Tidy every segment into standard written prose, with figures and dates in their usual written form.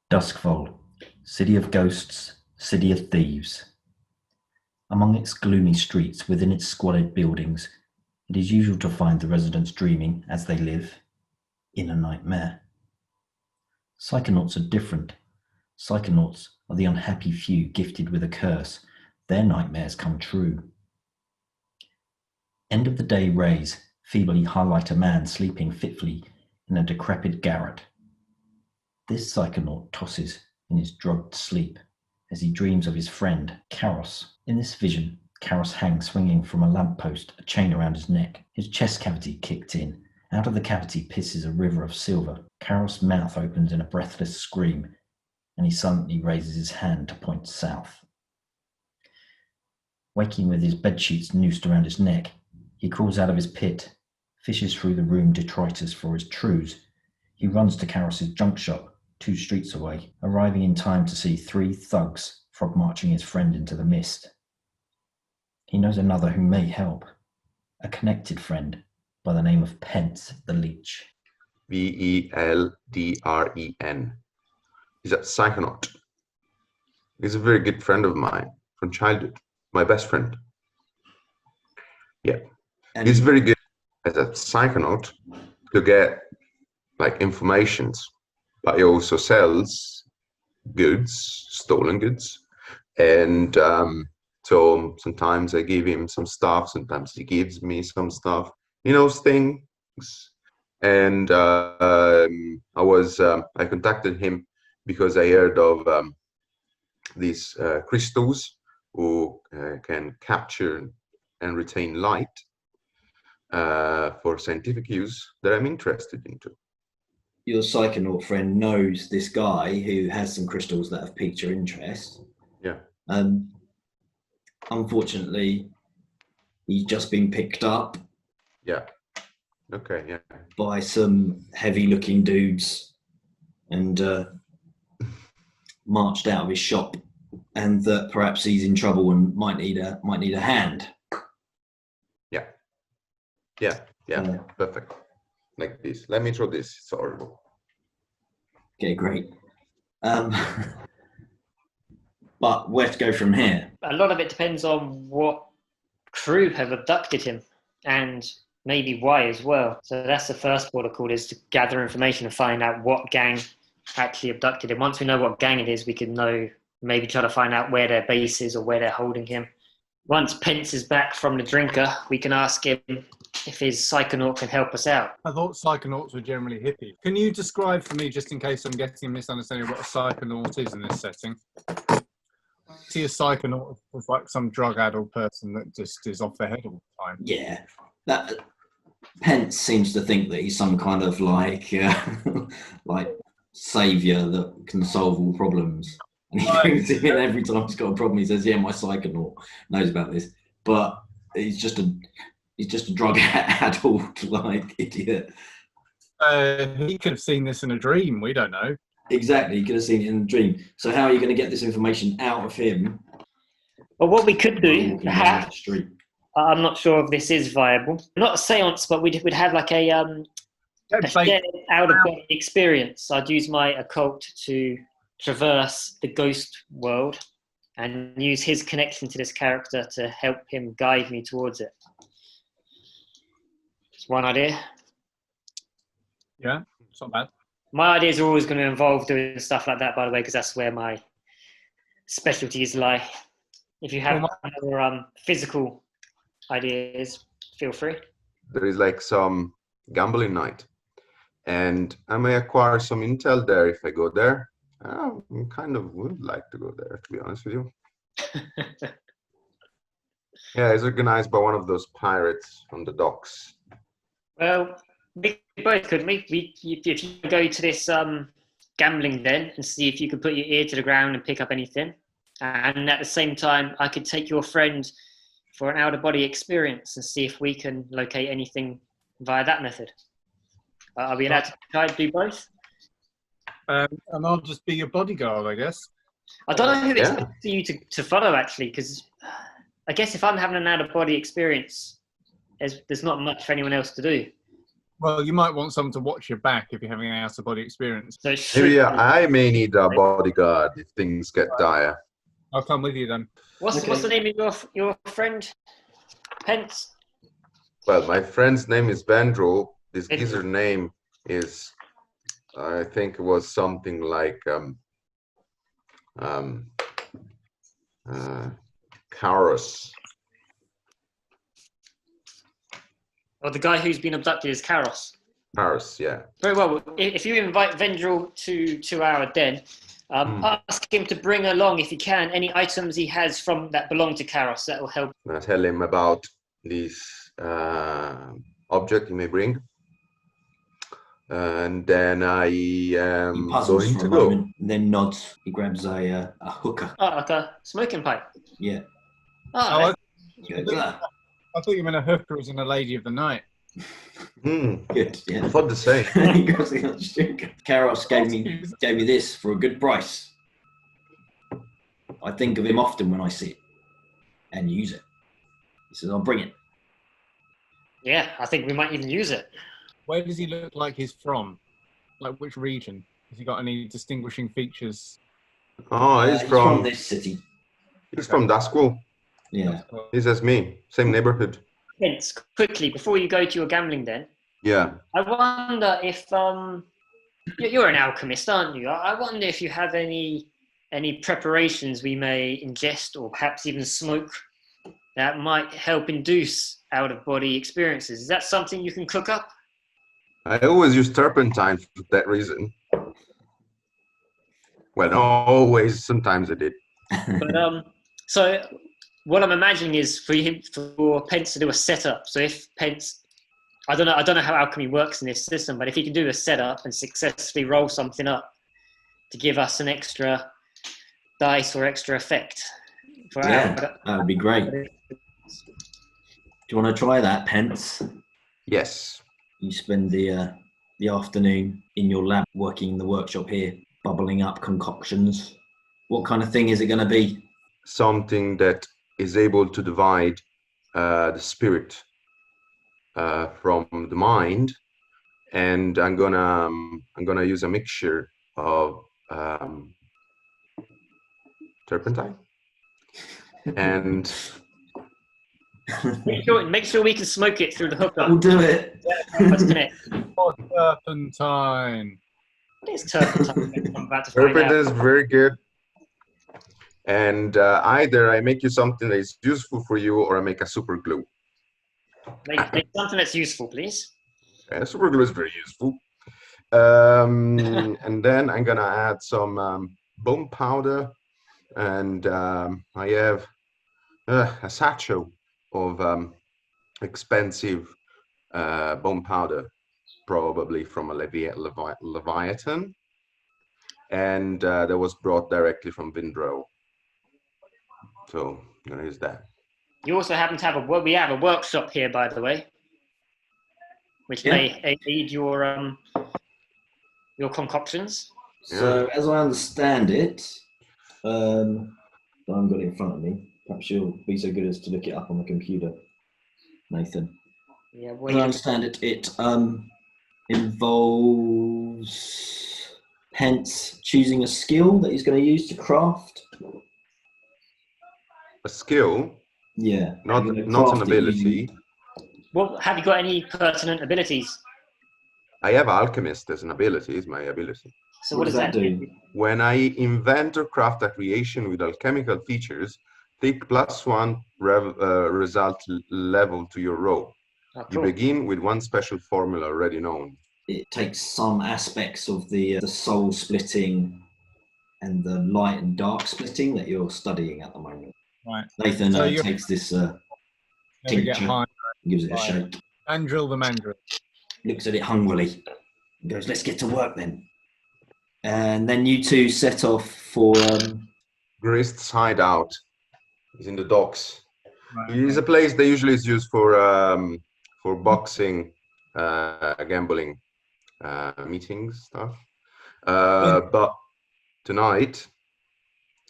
Duskfall, city of ghosts, city of thieves. Among its gloomy streets, within its squalid buildings, it is usual to find the residents dreaming, as they live, in a nightmare. Psychonauts are different. Psychonauts are the unhappy few gifted with a curse. Their nightmares come true. End of the day rays feebly highlight a man sleeping fitfully in a decrepit garret. This psychonaut tosses in his drugged sleep as he dreams of his friend, Karos. In this vision, Karos hangs swinging from a lamppost, a chain around his neck. His chest cavity kicked in. Out of the cavity pisses a river of silver. Karos' mouth opens in a breathless scream, and he suddenly raises his hand to point south. Waking with his bedsheets noosed around his neck, he crawls out of his pit, fishes through the room detritus for his trews. He runs to Karos' junk shop, 2 streets away, arriving in time to see 3 thugs frog-marching his friend into the mist. He knows another who may help, a connected friend by the name of Pence the Leech. Veldren. He's a psychonaut. He's a very good friend of mine from childhood, my best friend. Yeah, and he's very good as a psychonaut to get like informations, but he also sells goods, stolen goods, and so sometimes I give him some stuff, sometimes he gives me some stuff. He knows things, and I contacted him because I heard of these crystals who can capture and retain light for scientific use that I'm interested into. Your psychonaut friend knows this guy who has some crystals that have piqued your interest. Yeah. Unfortunately, he's just been picked up. Yeah. Okay. Yeah. By some heavy-looking dudes, and marched out of his shop, and that perhaps he's in trouble and might need a hand. Yeah. Perfect. Like this. Let me throw this. It's horrible. Okay, great. But where to go from here? A lot of it depends on what crew have abducted him, and maybe why as well. So that's the first port of call, is to gather information and find out what gang actually abducted him. Once we know what gang it is, we can maybe try to find out where their base is or where they're holding him. Once Pence is back from the drinker, we can ask him if his psychonaut can help us out. I thought psychonauts were generally hippies. Can you describe for me, just in case I'm getting a misunderstanding, what a psychonaut is in this setting? I see a psychonaut as like some drug-addled person that just is off their head all the time. Yeah, that Pence seems to think that he's some kind of like savior that can solve all problems. And he brings him in every time he's got a problem. He says, "Yeah, my psychonaut knows about this," but he's just a drug-addled like idiot. He could have seen this in a dream. We don't know. Exactly, he could have seen it in a dream. So how are you going to get this information out of him? Well, what we could do, perhaps, I'm not sure if this is viable. Not a seance, but we'd have like a shared out-of-body experience. I'd use my occult to traverse the ghost world and use his connection to this character to help him guide me towards it. It's one idea. Yeah, it's not bad. My ideas are always going to involve doing stuff like that, by the way, because that's where my specialties lie. If you have other physical ideas, feel free. There is like some gambling night, and I may acquire some intel there if I go there. I kind of would like to go there, to be honest with you. Yeah, it's organized by one of those pirates on the docks. Well, we both could. If you go to this gambling den and see if you could put your ear to the ground and pick up anything, and at the same time, I could take your friend for an out-of-body experience and see if we can locate anything via that method. Are we allowed to try to do both? And I'll just be your bodyguard, I guess. I don't know who it's for you to follow, actually, because I guess if I'm having an out-of-body experience, there's not much for anyone else to do. Well, you might want someone to watch your back if you're having an out-of-body experience. So it should Maybe be- I may need a bodyguard if things get dire. I'll come with you then. What's Okay. the name of your friend? Pence? Well, my friend's name is Vendrel. This Vendrel. geezer name is, I think it was something like Karos. Or the guy who's been abducted is Karos. Karos, yeah. Very well. If you invite Vendrel to our den, ask him to bring along, if he can, any items he has that belong to Karos. That will help. I tell him about this object he may bring. And then I He am puzzles going for to a go. moment, then nods. He grabs a hookah. Oh, like a smoking pipe. Yeah. Oh, He goes, "Ah, I thought you meant a hooker as in a lady of the night. good. Yeah. I thought the same. He grabs the hookah. Karos gave me this for a good price. I think of him often when I see it and use it. He says, I'll bring it. yeah, I think we might even use it. Where does he look like he's from? Like which region? Has he got any distinguishing features? Oh, He's from this city. he's from Daskwell. Yeah. He's as me, same neighborhood. Vince, quickly, before you go to your gambling den, Yeah. I wonder if you're an alchemist, aren't you? I wonder if you have any preparations we may ingest or perhaps even smoke that might help induce out-of-body experiences. Is that something you can cook up? I always use turpentine for that reason. Well, not always. Sometimes I did. But so what I'm imagining is for Pence to do a setup. So if Pence, I don't know how alchemy works in this system, but if he can do a setup and successfully roll something up to give us an extra dice or extra effect. That would be great. Do you want to try that, Pence? Yes. You spend the afternoon in your lab working in the workshop here, bubbling up concoctions. What kind of thing is it going to be? Something that is able to divide the spirit from the mind, and I'm gonna use a mixture of turpentine and Make sure we can smoke it through the hookup. We'll do it. Let's connect. Oh, turpentine. What is turpentine? I'm about to find turpentine out. is very good. And either I make you something that is useful for you, or I make a super glue. Make something that's useful, please. Yeah, super glue is very useful. And then I'm gonna add some bone powder, and I have a satchel of expensive bone powder, probably from a Leviathan, and that was brought directly from Vindro. So I'm gonna use that. You also happen to have we have a workshop here, by the way, which may aid your concoctions. So, as I understand it, I haven't got it in front of me. Perhaps you'll be so good as to look it up on the computer, Nathan. Yeah, As I understand it, it involves Pence choosing a skill that he's going to use to craft. A skill, Yeah. not You're gonna an craft it ability. using- Well, have you got any pertinent abilities? I have alchemist as an ability. Is my ability. So What does that do? When I invent or craft a creation with alchemical features, take +1 result level to your roll. Oh, You cool. begin with one special formula already known. It takes some aspects of the soul splitting and the light and dark splitting that you're studying at the moment. Right. Nathan So you're- takes this Then we get tincture high. and gives it a Right. shake, Mandrill the mandrill. looks at it hungrily, and goes, let's get to work then. And then you two set off for... Grist's hideout is in the docks. Right, It is a place that usually is used for boxing, gambling, meetings, stuff. But tonight,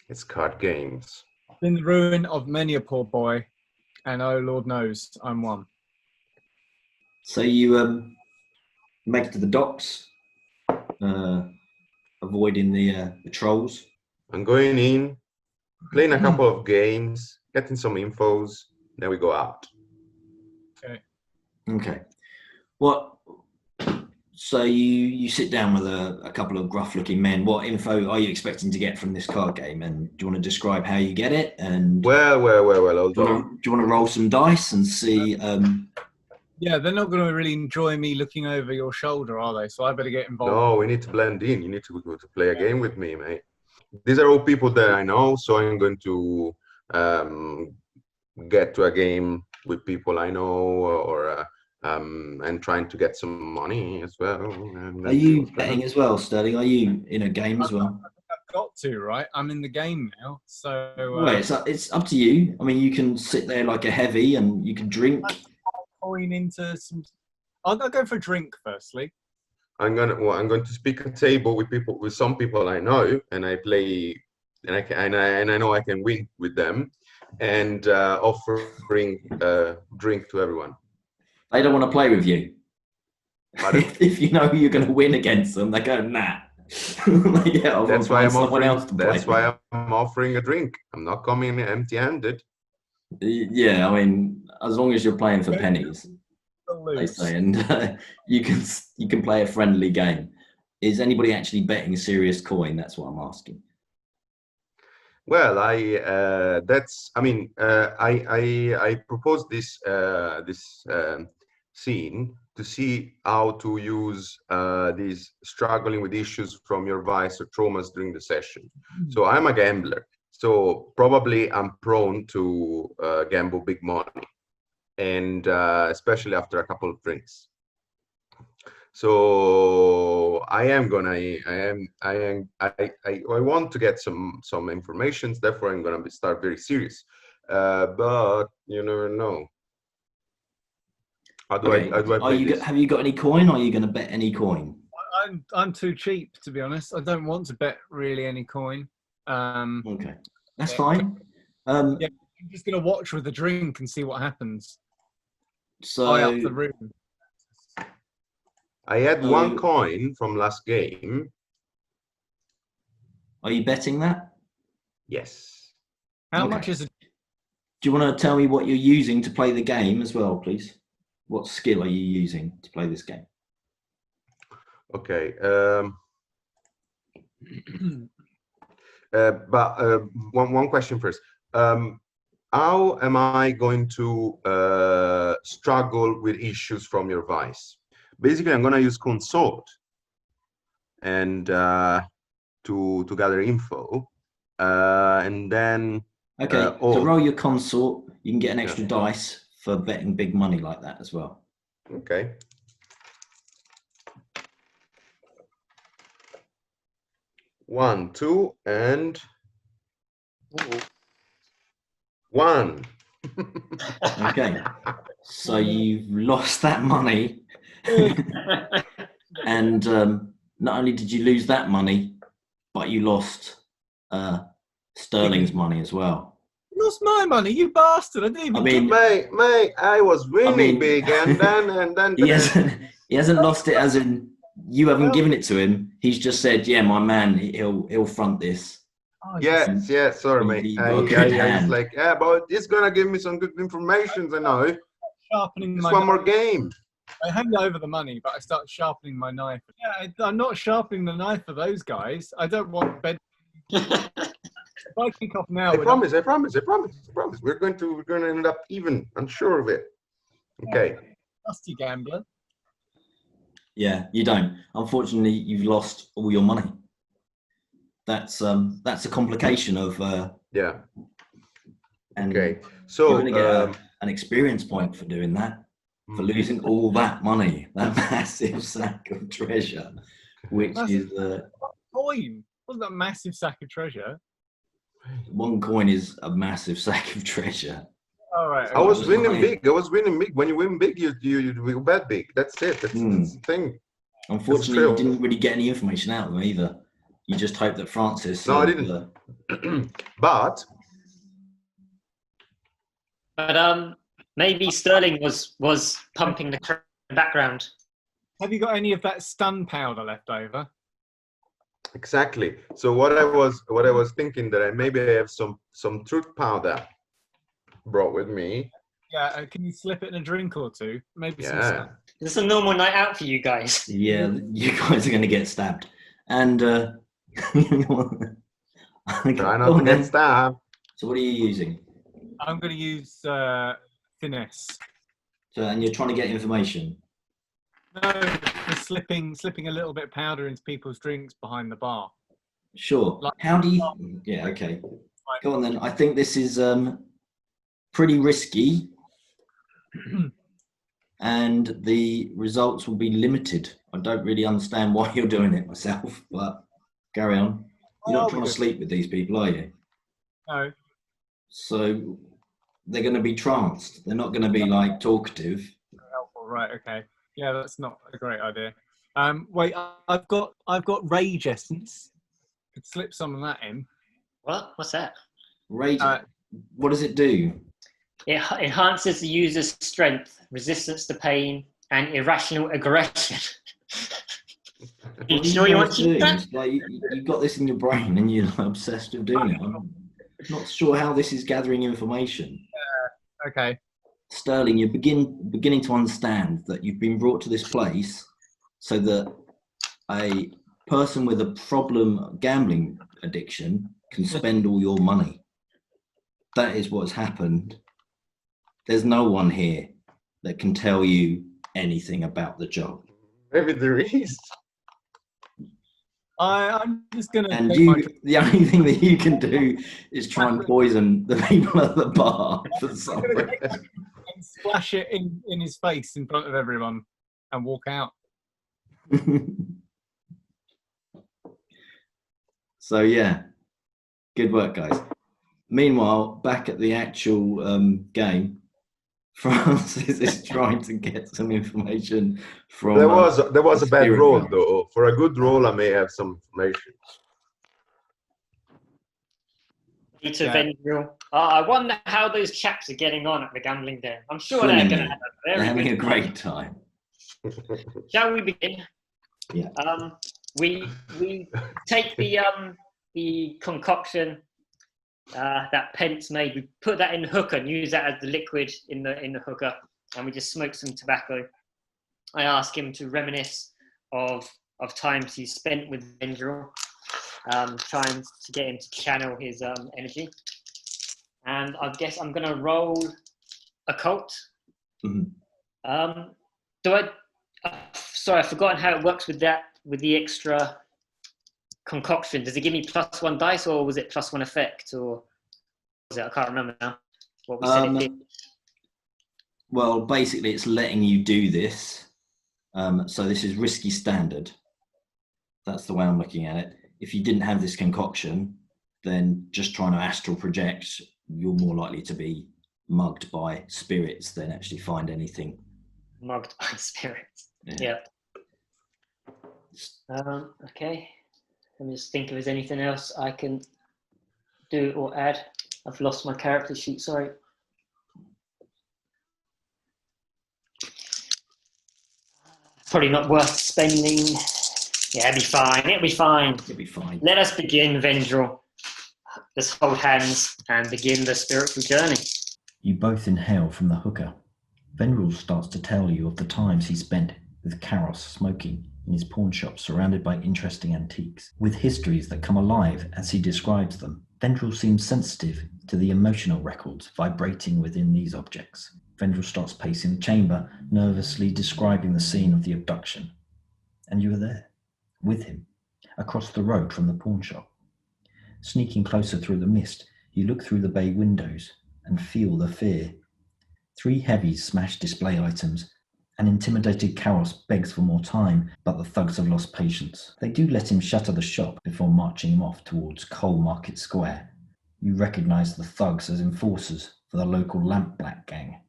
it's card games. Been the ruin of many a poor boy, and oh Lord knows I'm one. So you make it to the docks, avoiding the trolls. I'm going in, playing a couple of games, getting some infos, then we go out. Okay. So you sit down with a couple of gruff-looking men. What info are you expecting to get from this card game? And do you want to describe how you get it? And Well, hold on. do you want to roll some dice and see? Yeah, they're not going to really enjoy me looking over your shoulder, are they? So I better get involved. No, we need to blend in. You need to play a game with me, mate. These are all people that I know, so I'm going to get to a game with people I know, or and trying to get some money as well. Are you betting as well, Sterling? Are you in a game as well? I've got to, right? I'm in the game now, so. Well, it's up to you. I mean, you can sit there like a heavy, and you can drink. Coin into some. I'll go for a drink firstly. I'm going to speak a table with some people I know, and I play, and I know I can win with them, and offering a drink to everyone. They don't want to play with you. If you know you're going to win against them, they go, nah. That's why I'm offering a drink. I'm not coming empty-handed. Yeah, I mean, as long as you're playing for pennies, they say, and you can play a friendly game. Is anybody actually betting serious coin? That's what I'm asking. Well, I proposed this scene to see how to use these struggling with issues from your vice or traumas during the session. So I'm a gambler, so probably I'm prone to gamble big money, and especially after a couple of drinks. So I want to get some information. Therefore, I'm gonna start very serious. But you never know. How do I play this? Have you got any coin? Or are you going to bet any coin? I'm too cheap, to be honest. I don't want to bet really any coin. Okay, that's fine. I'm just going to watch with a drink and see what happens. So up the room. I had one coin from last game. Are you betting that? Yes. How much is it? Do you want to tell me what you're using to play the game as well, please? What skill are you using to play this game? Okay. But one question first. How am I going to struggle with issues from your vice? Basically, I'm going to use consult and to gather info, and then. So roll your consort. You can get an extra dice for betting big money like that as well. Okay. One, two, and one. Okay. So you've lost that money. And not only did you lose that money, but you lost Sterling's money as well. You lost my money, you bastard! I didn't even. Mate, I was winning big, and then he hasn't lost it as in you haven't given it to him. He's just said, "Yeah, my man, he'll front this." Oh, yes, sorry, mate. I was like, yeah, but it's gonna give me some good information. I know. Sharpening just one more game. I hand over the money, but I start sharpening my knife. Yeah, I'm not sharpening the knife for those guys. I don't want bed. If I kick off now, I promise. We're going to end up even. I'm sure of it. Okay. Dusty gambler. Yeah, you don't. Unfortunately, you've lost all your money. That's a complication of yeah. And okay. So you're going to get an experience point for doing that, for losing all that money, that massive sack of treasure, which is coin. Wasn't that a massive sack of treasure? One coin is a massive sack of treasure. All right. I was winning big. When you win big, you bet big. That's it. That's the thing. Unfortunately, you didn't really get any information out of them either. You just hope that Francis. No, I didn't. But maybe Sterling was pumping the background. Have you got any of that stun powder left over? Exactly. So what I was thinking that maybe I have some truth powder brought with me. Yeah, can you slip it in a drink or two? Maybe some Yeah. stun. This is a normal night out for you guys. Yeah, you guys are going to get stabbed. And Try not to get stabbed. So what are you using? I'm going to use finesse. So, and you're trying to get information? No, just slipping a little bit of powder into people's drinks behind the bar. Sure. Like, how do you... Yeah, okay. Go on then. I think this is pretty risky. And the results will be limited. I don't really understand why you're doing it myself, but carry on. You're not trying to sleep with these people, are you? No. So they're going to be tranced. They're not going to be like talkative. Helpful, right? Okay. Yeah, that's not a great idea. Wait, I've got rage essence. Could slip some of that in. What? What's that? Rage. What does it do? It enhances the user's strength, resistance to pain, and irrational aggression. You sure you want to use that? Like you got this in your brain and you're obsessed with doing it. I'm not sure how this is gathering information. Okay. Sterling, you're beginning to understand that you've been brought to this place so that a person with a problem gambling addiction can spend all your money. That is what's happened. There's no one here that can tell you anything about the job. Maybe there is. I'm just going to... And the only thing that you can do is try and poison the people at the bar for some reason. And splash it in his face in front of everyone and walk out. So yeah, good work, guys. Meanwhile, back at the actual game, Francis is trying to get some information from... There was a bad roll, realm. though. For a good roll, I may have some information. I wonder how those chaps are getting on at the gambling den. I'm sure Swimmingly. they're going to have a They're very having good a great time. Shall we begin? Yeah. We take the concoction that Pence made. We put that in the hooker and use that as the liquid in the hooker, and we just smoke some tobacco. I ask him to reminisce of times he spent with Vendrell, trying to get him to channel his energy. And I guess I'm going to roll occult. Mm-hmm. Sorry, I've forgotten how it works with the extra concoction. Does it give me +1 dice, or was it +1 effect, or was it? I can't remember now what we said it did. Well, basically, it's letting you do this. So this is risky standard. That's the way I'm looking at it. If you didn't have this concoction, then just trying to astral project, you're more likely to be mugged by spirits than actually find anything. Mugged by spirits. Yeah. Okay. Let me just think if there's anything else I can do or add. I've lost my character sheet, sorry. Probably not worth spending. Yeah, it'll be fine. It'll be fine. It'll be fine. Let us begin, Vendrell. Let's hold hands and begin the spiritual journey. You both inhale from the hooker. Vendrell starts to tell you of the times he spent with Karos smoking in his pawn shop surrounded by interesting antiques, with histories that come alive as he describes them. Vendrell seems sensitive to the emotional records vibrating within these objects. Vendrell starts pacing the chamber, nervously describing the scene of the abduction. And you are there, with him, across the road from the pawn shop. Sneaking closer through the mist, you look through the bay windows and feel the fear. 3 heavies smash display items. An intimidated Karos begs for more time, but the thugs have lost patience. They do let him shutter the shop before marching him off towards Coal Market Square. You recognise the thugs as enforcers for the local Lamp Black gang.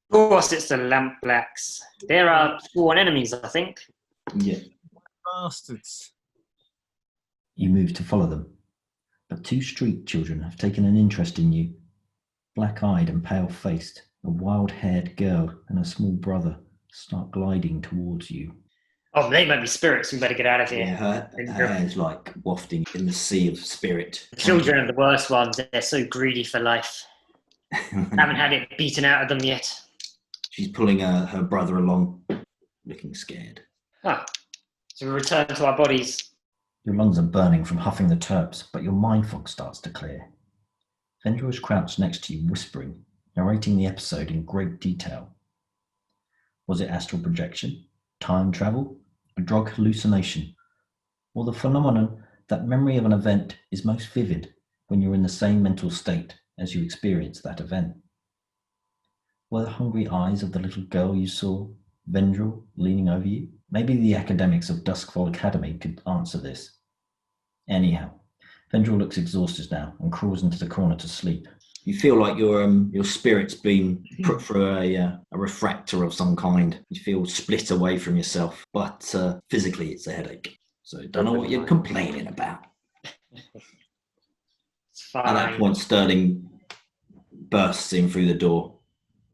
Of course, it's the Lamp Blacks. They're our sworn enemies, I think. Yeah. Bastards. You move to follow them, but 2 street children have taken an interest in you. Black-eyed and pale-faced, a wild-haired girl and a small brother start gliding towards you. Oh, they might be spirits. We better get out of here. Yeah, her hair's like wafting in the sea of spirit. The children are the worst ones. They're so greedy for life. Haven't had it beaten out of them yet. She's pulling her brother along, looking scared. Ah, so we return to our bodies. Your lungs are burning from huffing the terps, but your mind fog starts to clear. Vendra is crouched next to you, whispering, narrating the episode in great detail. Was it astral projection, time travel, a drug hallucination, or the phenomenon that memory of an event is most vivid when you're in the same mental state as you experience that event? Were the hungry eyes of the little girl you saw, Vendril, leaning over you? Maybe the academics of Duskfall Academy could answer this. Anyhow, Vendril looks exhausted now and crawls into the corner to sleep. You feel like your spirit's been put through a refractor of some kind. You feel split away from yourself, but physically it's a headache. So don't know what you're complaining about. It's fine. At that point, Sterling bursts in through the door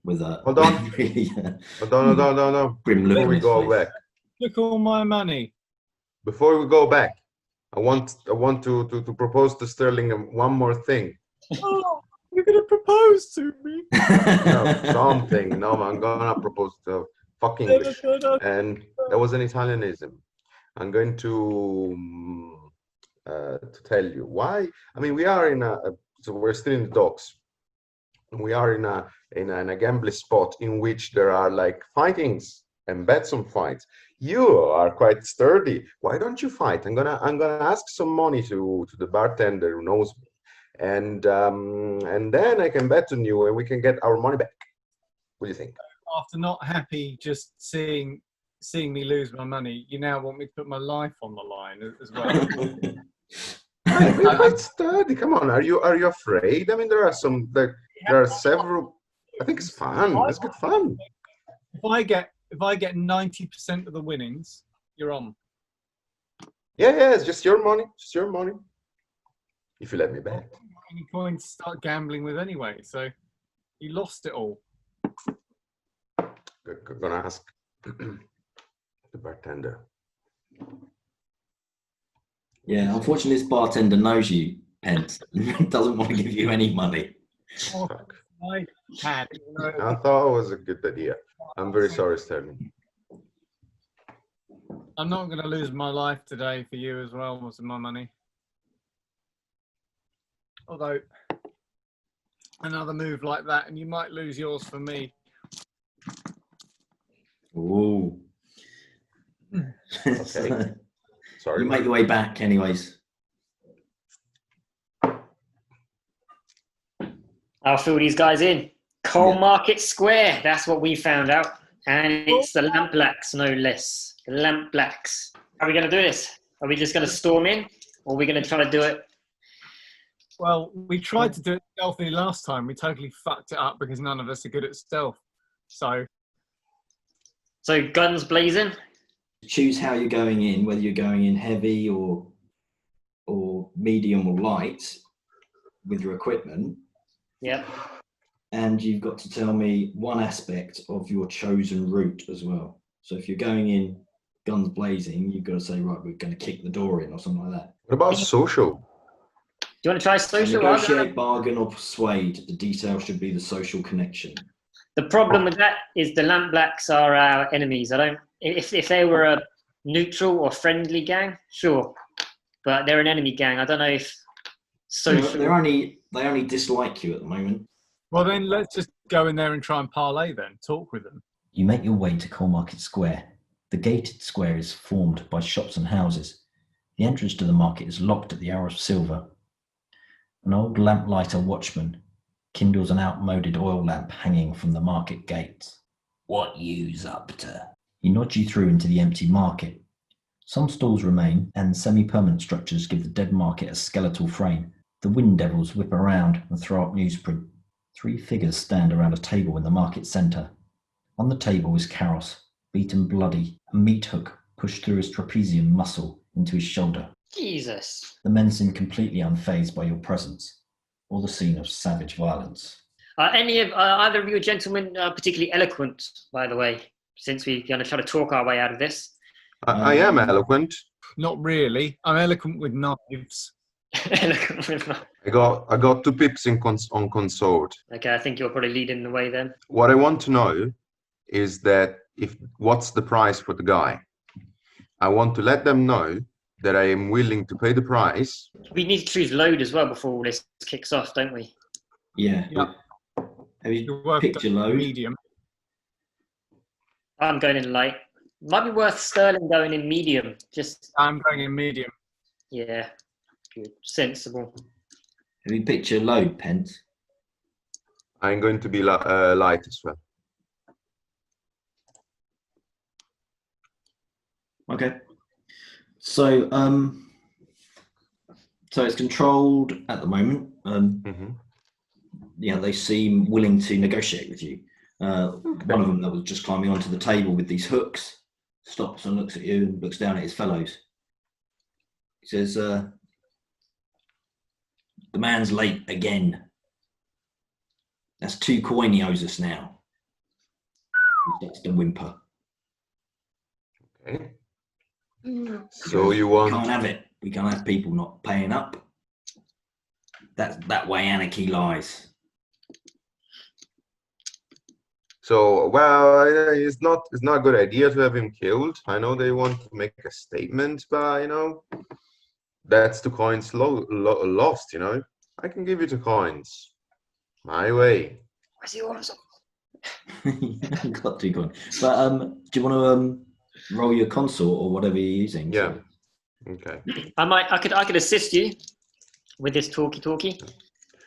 with a Hold on. really No. grim look Before on we his go face. back, Look, all my money. before we go back, I want to propose to Sterling one more thing. Oh, you're going to propose to me? No, something. No, I'm gonna propose to fuck English, and that was an Italianism. I'm going to tell you why. I mean, we are so we're still in the docks. We are in a gambling spot in which there are like fightings and bets on fights. You are quite sturdy. Why don't you fight? I'm gonna ask some money to the bartender who knows me, and then I can bet on you, and we can get our money back. What do you think? After not happy just seeing me lose my money, you now want me to put my life on the line as well. You're quite sturdy. Come on, are you afraid? I mean, there are several. I think it's fun. It's good fun. If I get 90% of the winnings, you're on. Yeah, it's just your money. Just your money. If you let me bet. Any coin to start gambling with anyway, so you lost it all. Gonna ask the bartender. Yeah, unfortunately, this bartender knows you, Pence, and doesn't want to give you any money. Fuck. I had. I thought it was a good idea. I'm very sorry, Sterling. I'm not going to lose my life today for you as well, with my money. Although, another move like that, and you might lose yours for me. Ooh. Okay. Sorry. You make your way back, anyways. I'll fill these guys in. Coal Market Square. That's what we found out. And it's the Lamp Blacks, no less. The Lamp Blacks. How are we going to do this? Are we just going to storm in? Or are we going to try to do it? Well, we tried to do it stealthily last time. We totally fucked it up because none of us are good at stealth. So guns blazing? Choose how you're going in, whether you're going in heavy or medium or light with your equipment. Yep. And you've got to tell me one aspect of your chosen route as well. So if you're going in guns blazing, you've got to say, right, we're going to kick the door in or something like that. What about social? Do you want to try social? Negotiate, bargain, or persuade. The detail should be the social connection. The problem with that is the Lamp Blacks are our enemies. If they were a neutral or friendly gang, sure. But they're an enemy gang. I don't know if social... They only dislike you at the moment. well, then let's just go in there and try and parlay then. Talk with them. You make your way to Coal Market Square. The gated square is formed by shops and houses. The entrance to the market is locked at the hour of silver. An old lamplighter watchman kindles an outmoded oil lamp hanging from the market gates. What you's up to? He nods you through into the empty market. Some stalls remain, and semi-permanent structures give the dead market a skeletal frame. The wind devils whip around and throw up newsprint. 3 figures stand around a table in the market centre. On the table is Karos, beaten bloody, a meat hook pushed through his trapezium muscle into his shoulder. Jesus. The men seem completely unfazed by your presence, or the scene of savage violence. Either of you gentlemen particularly eloquent, by the way, since we're going to try to talk our way out of this? I am eloquent. Not really. I'm eloquent with knives. I got 2 pips on consort. Okay, I think you're probably leading the way then. What I want to know is that what's the price for the guy? I want to let them know that I am willing to pay the price. We need to choose load as well before all this kicks off, don't we? Yeah. Yep. Have you You're worth picked your load? medium. I'm going in light. Might be worth Sterling going in medium. Just I'm going in medium. yeah, good, sensible. Have you picked your load, Pence? I'm going to be light as well. Okay. So, so it's controlled at the moment. Yeah, they seem willing to negotiate with you. One of them that was just climbing onto the table with these hooks stops and looks at you and looks down at his fellows. He says, "The man's late again. That's 2 coin he owes us now." He starts to whimper. Okay. So you want? We can't have it. We can't have people not paying up. That way anarchy lies. So, well, it's not a good idea to have him killed. I know they want to make a statement, but that's 2 coins lost. I can give you 2 coins, my way. Where's he on? Got 2 coins. But do you want to roll your consort or whatever you're using? Yeah. Okay. I could assist you with this talkie.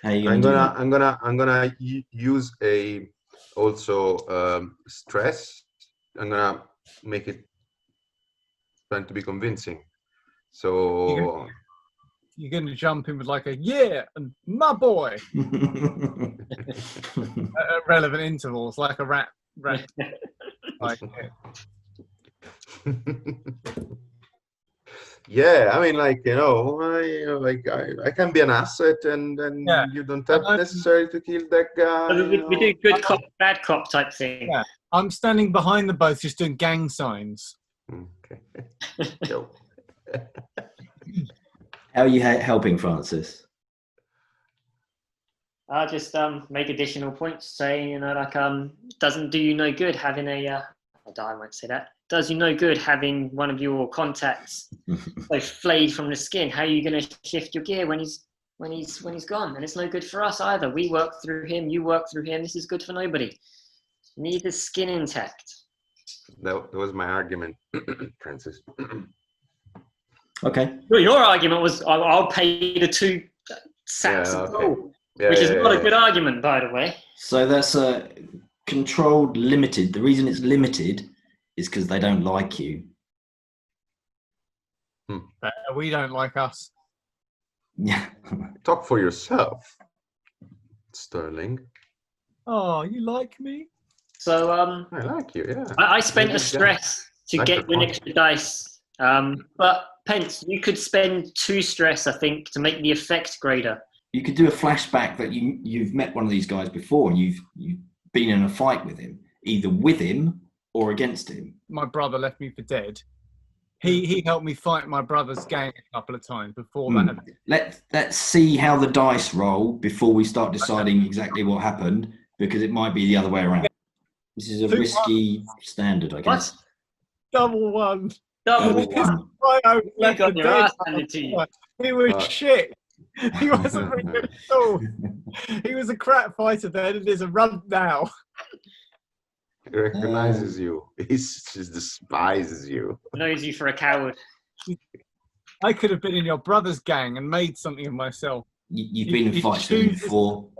How are you I'm gonna do that? gonna use a stress. I'm gonna make it trying to be convincing. So You're going to jump in with like a yeah and my boy at relevant intervals, like a rat. Like, yeah, I mean, I can be an asset, and Yeah. you don't have necessarily to kill that guy. We do good cop, bad cop type thing. Yeah. I'm standing behind them both, just doing gang signs. Okay. Yo. How are you helping Francis? I'll just make additional points, saying doesn't do you no good having a. I won't say that. Does you no good having one of your contacts so flayed from the skin. How are you going to shift your gear when he's gone? And it's no good for us either. We work through him. You work through him. This is good for nobody. Need the skin intact. That was my argument, Francis. Okay. Well, your argument was I'll pay the 2 sacks of gold, which is not a good argument, by the way. So that's a controlled limited. The reason it's limited is because they don't like you. We don't like us. Yeah. Talk for yourself, Sterling. Oh, you like me? So I like you, yeah. I spent a stress to Like get the you an extra dice. But Pence, you could spend 2 stress, I think, to make the effect greater. You could do a flashback that you've met one of these guys before and you've been in a fight with him, either with him or against him. My brother left me for dead. He helped me fight my brother's gang a couple of times before that. Let's see how the dice roll before we start deciding exactly what happened, because it might be the other way around. This is a risky standard, I guess. Double one. Double one. You got your ass handed to you. He was shit. He wasn't very good at all. He was a crap fighter then, and is a run now. He recognizes you. He just despises you. Knows you for a coward. I could have been in your brother's gang and made something of myself. You've been in fights with him before,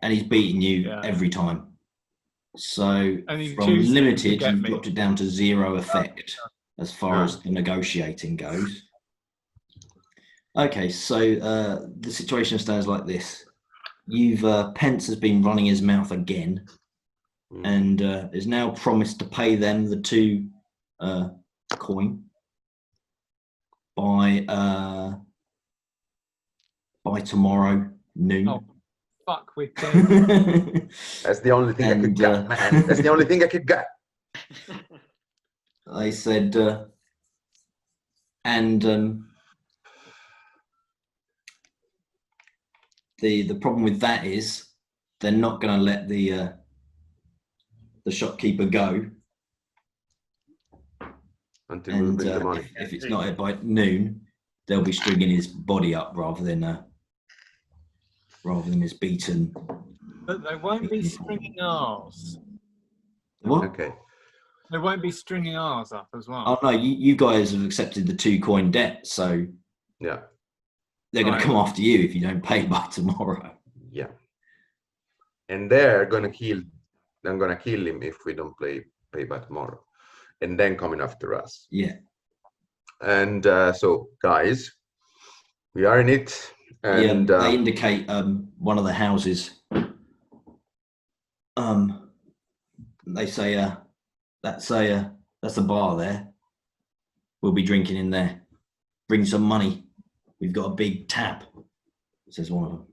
and he's beaten you every time. So from limited, you've dropped it down to 0 effect as far as the negotiating goes. Okay, so the situation stands like this. Pence has been running his mouth again, and is now promised to pay them the 2 coin by tomorrow noon. Oh, fuck with them. That's the only thing I could get, man. That's the only thing I could get. They said And the problem with that is they're not going to let the shopkeeper go. Until we bring the money. If it's not by noon, they'll be stringing his body up rather than his beaten. But they won't be stringing ours. What? Okay. They won't be stringing ours up as well. Oh no, you guys have accepted the 2 coin debt, so Yeah. they're going to come after you if you don't pay by tomorrow. Yeah. And they're gonna kill. I'm gonna kill him if we don't pay by tomorrow, and then coming after us. Yeah. And so, guys, we are in it. And they indicate one of the houses. They say that's a bar there. We'll be drinking in there. Bring some money. We've got a big tab, says one of them.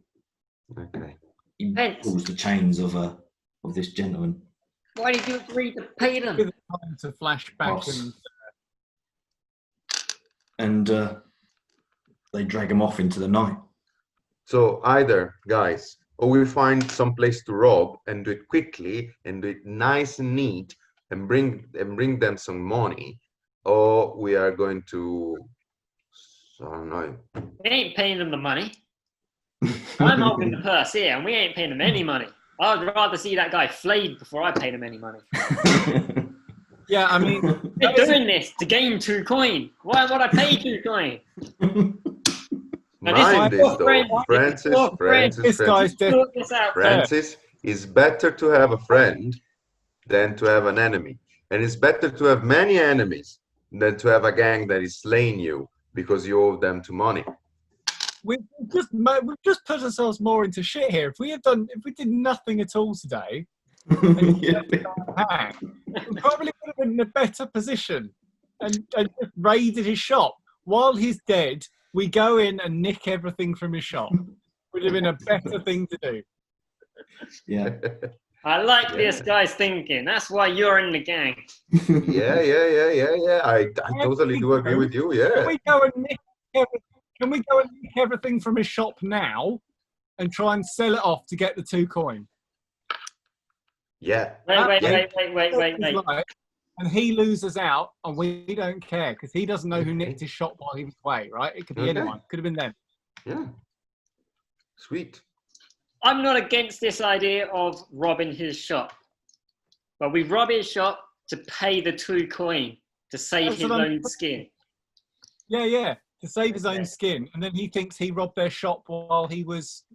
okay. He pulls the chains of this gentleman. Why did you agree to pay them? Give them time to flash back and they drag him off into the night. So either, guys, or we find some place to rob and do it quickly and do it nice and neat and bring them some money, or we are going to, I don't know. We ain't paying them the money. I'm holding the purse here, and we ain't paying them any money. I'd rather see that guy flayed before I paid him any money. Yeah, I mean, they're doing this to gain 2 coin. Why would I pay 2 coin? Mind this though, Francis, it's better to have a friend than to have an enemy, and it's better to have many enemies than to have a gang that is slaying you because you owe them to money. We've just put ourselves more into shit here. If we did nothing at all today, we probably would have been in a better position and just raided his shop. While he's dead, we go in and nick everything from his shop. Would have been a better thing to do. Yeah. I like this guy's thinking. That's why you're in the gang. Yeah. I totally do agree with you. Yeah. Can we go and nick everything from his shop now and try and sell it off to get the 2 coin? Yeah. Wait. And he loses out, and we don't care because he doesn't know who nicked his shop while he was away, right? It could be anyone. Could have been them. Yeah. Sweet. I'm not against this idea of robbing his shop, but we rob his shop to pay the 2 coin to save his own skin. Yeah, to save his own skin, and then he thinks he robbed their shop while he was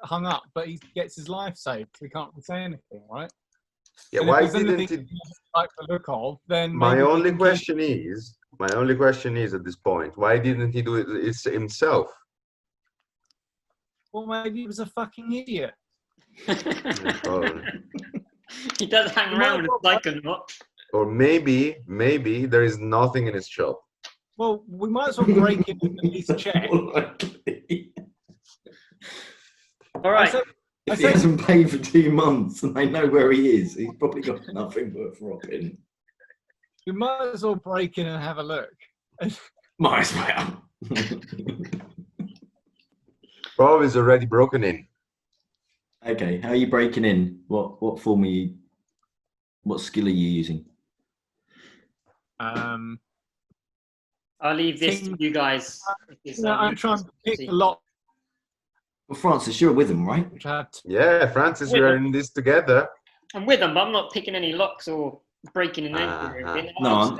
hung up, but he gets his life saved. We can't say anything, right? Yeah, and why didn't he like the look of? Then my only question is at this point, why didn't he do it himself? Well, maybe he was a fucking idiot. He does hang around with like a lot. Or maybe there is nothing in his shop. Well, we might as well break in and at least check. All right. If he hasn't paid for 2 months and they know where he is, he's probably got nothing worth robbing. We might as well break in and have a look. Might as well. Rob is already broken in. Okay, how are you breaking in? What form are you? What skill are you using? I'll leave this to you guys. I'm trying to pick the lock. Well, Francis, you're with him, right? Yeah, Francis, we are in this together. I'm with them, but I'm not picking any locks or breaking and entering. No,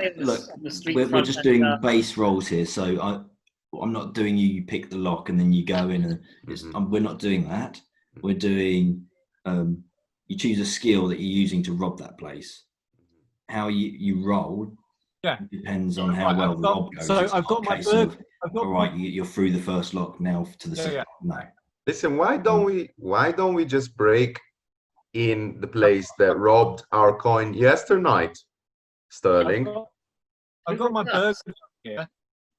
we're just doing base rolls here, so I'm not doing you pick the lock and then you go in, and we're not doing that. We're doing you choose a skill that you're using to rob that place. How you roll depends on how well the rob goes. So I've got my bird. All right, you're through the first lock now to the second. No. Listen, why don't we just break in the place that robbed our coin yesternight, Sterling? I've got my burglary gear.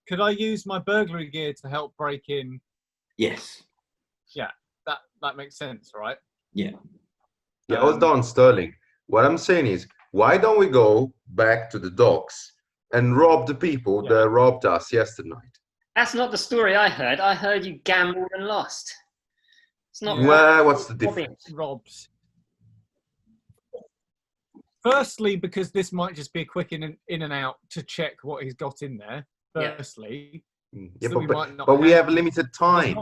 Could I use my burglary gear to help break in? Yes. Yeah, that makes sense, right? Yeah. Yeah, hold on, Sterling. What I'm saying is, why don't we go back to the docks and rob the people that robbed us yesterday night. That's not the story I heard. I heard you gambled and lost. It's not. Well, what's the difference? Robs. Firstly, because this might just be a quick in and out to check what he's got in there. Firstly, Yeah, so but we have limited time.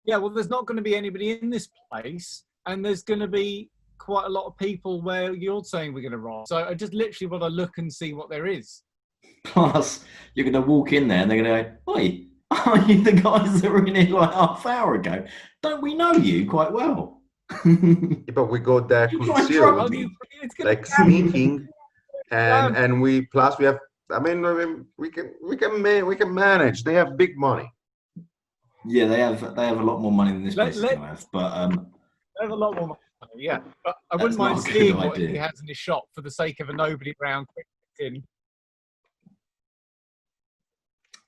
Yeah, well, there's not going to be anybody in this place, and there's going to be quite a lot of people where you're saying we're going to rob. So I just literally want to look and see what there is. Plus, you're going to walk in there and they're going to go, "Oi, are you the guys that were in here like half hour ago? Don't we know you quite well?" Yeah, but we go there concealed, like sneaking, and we have. I mean, we can manage. They have big money. Yeah, they have a lot more money than this place is going to have. But they have a lot more money. Yeah, but I wouldn't mind seeing what he has in his shop for the sake of a nobody round quick in.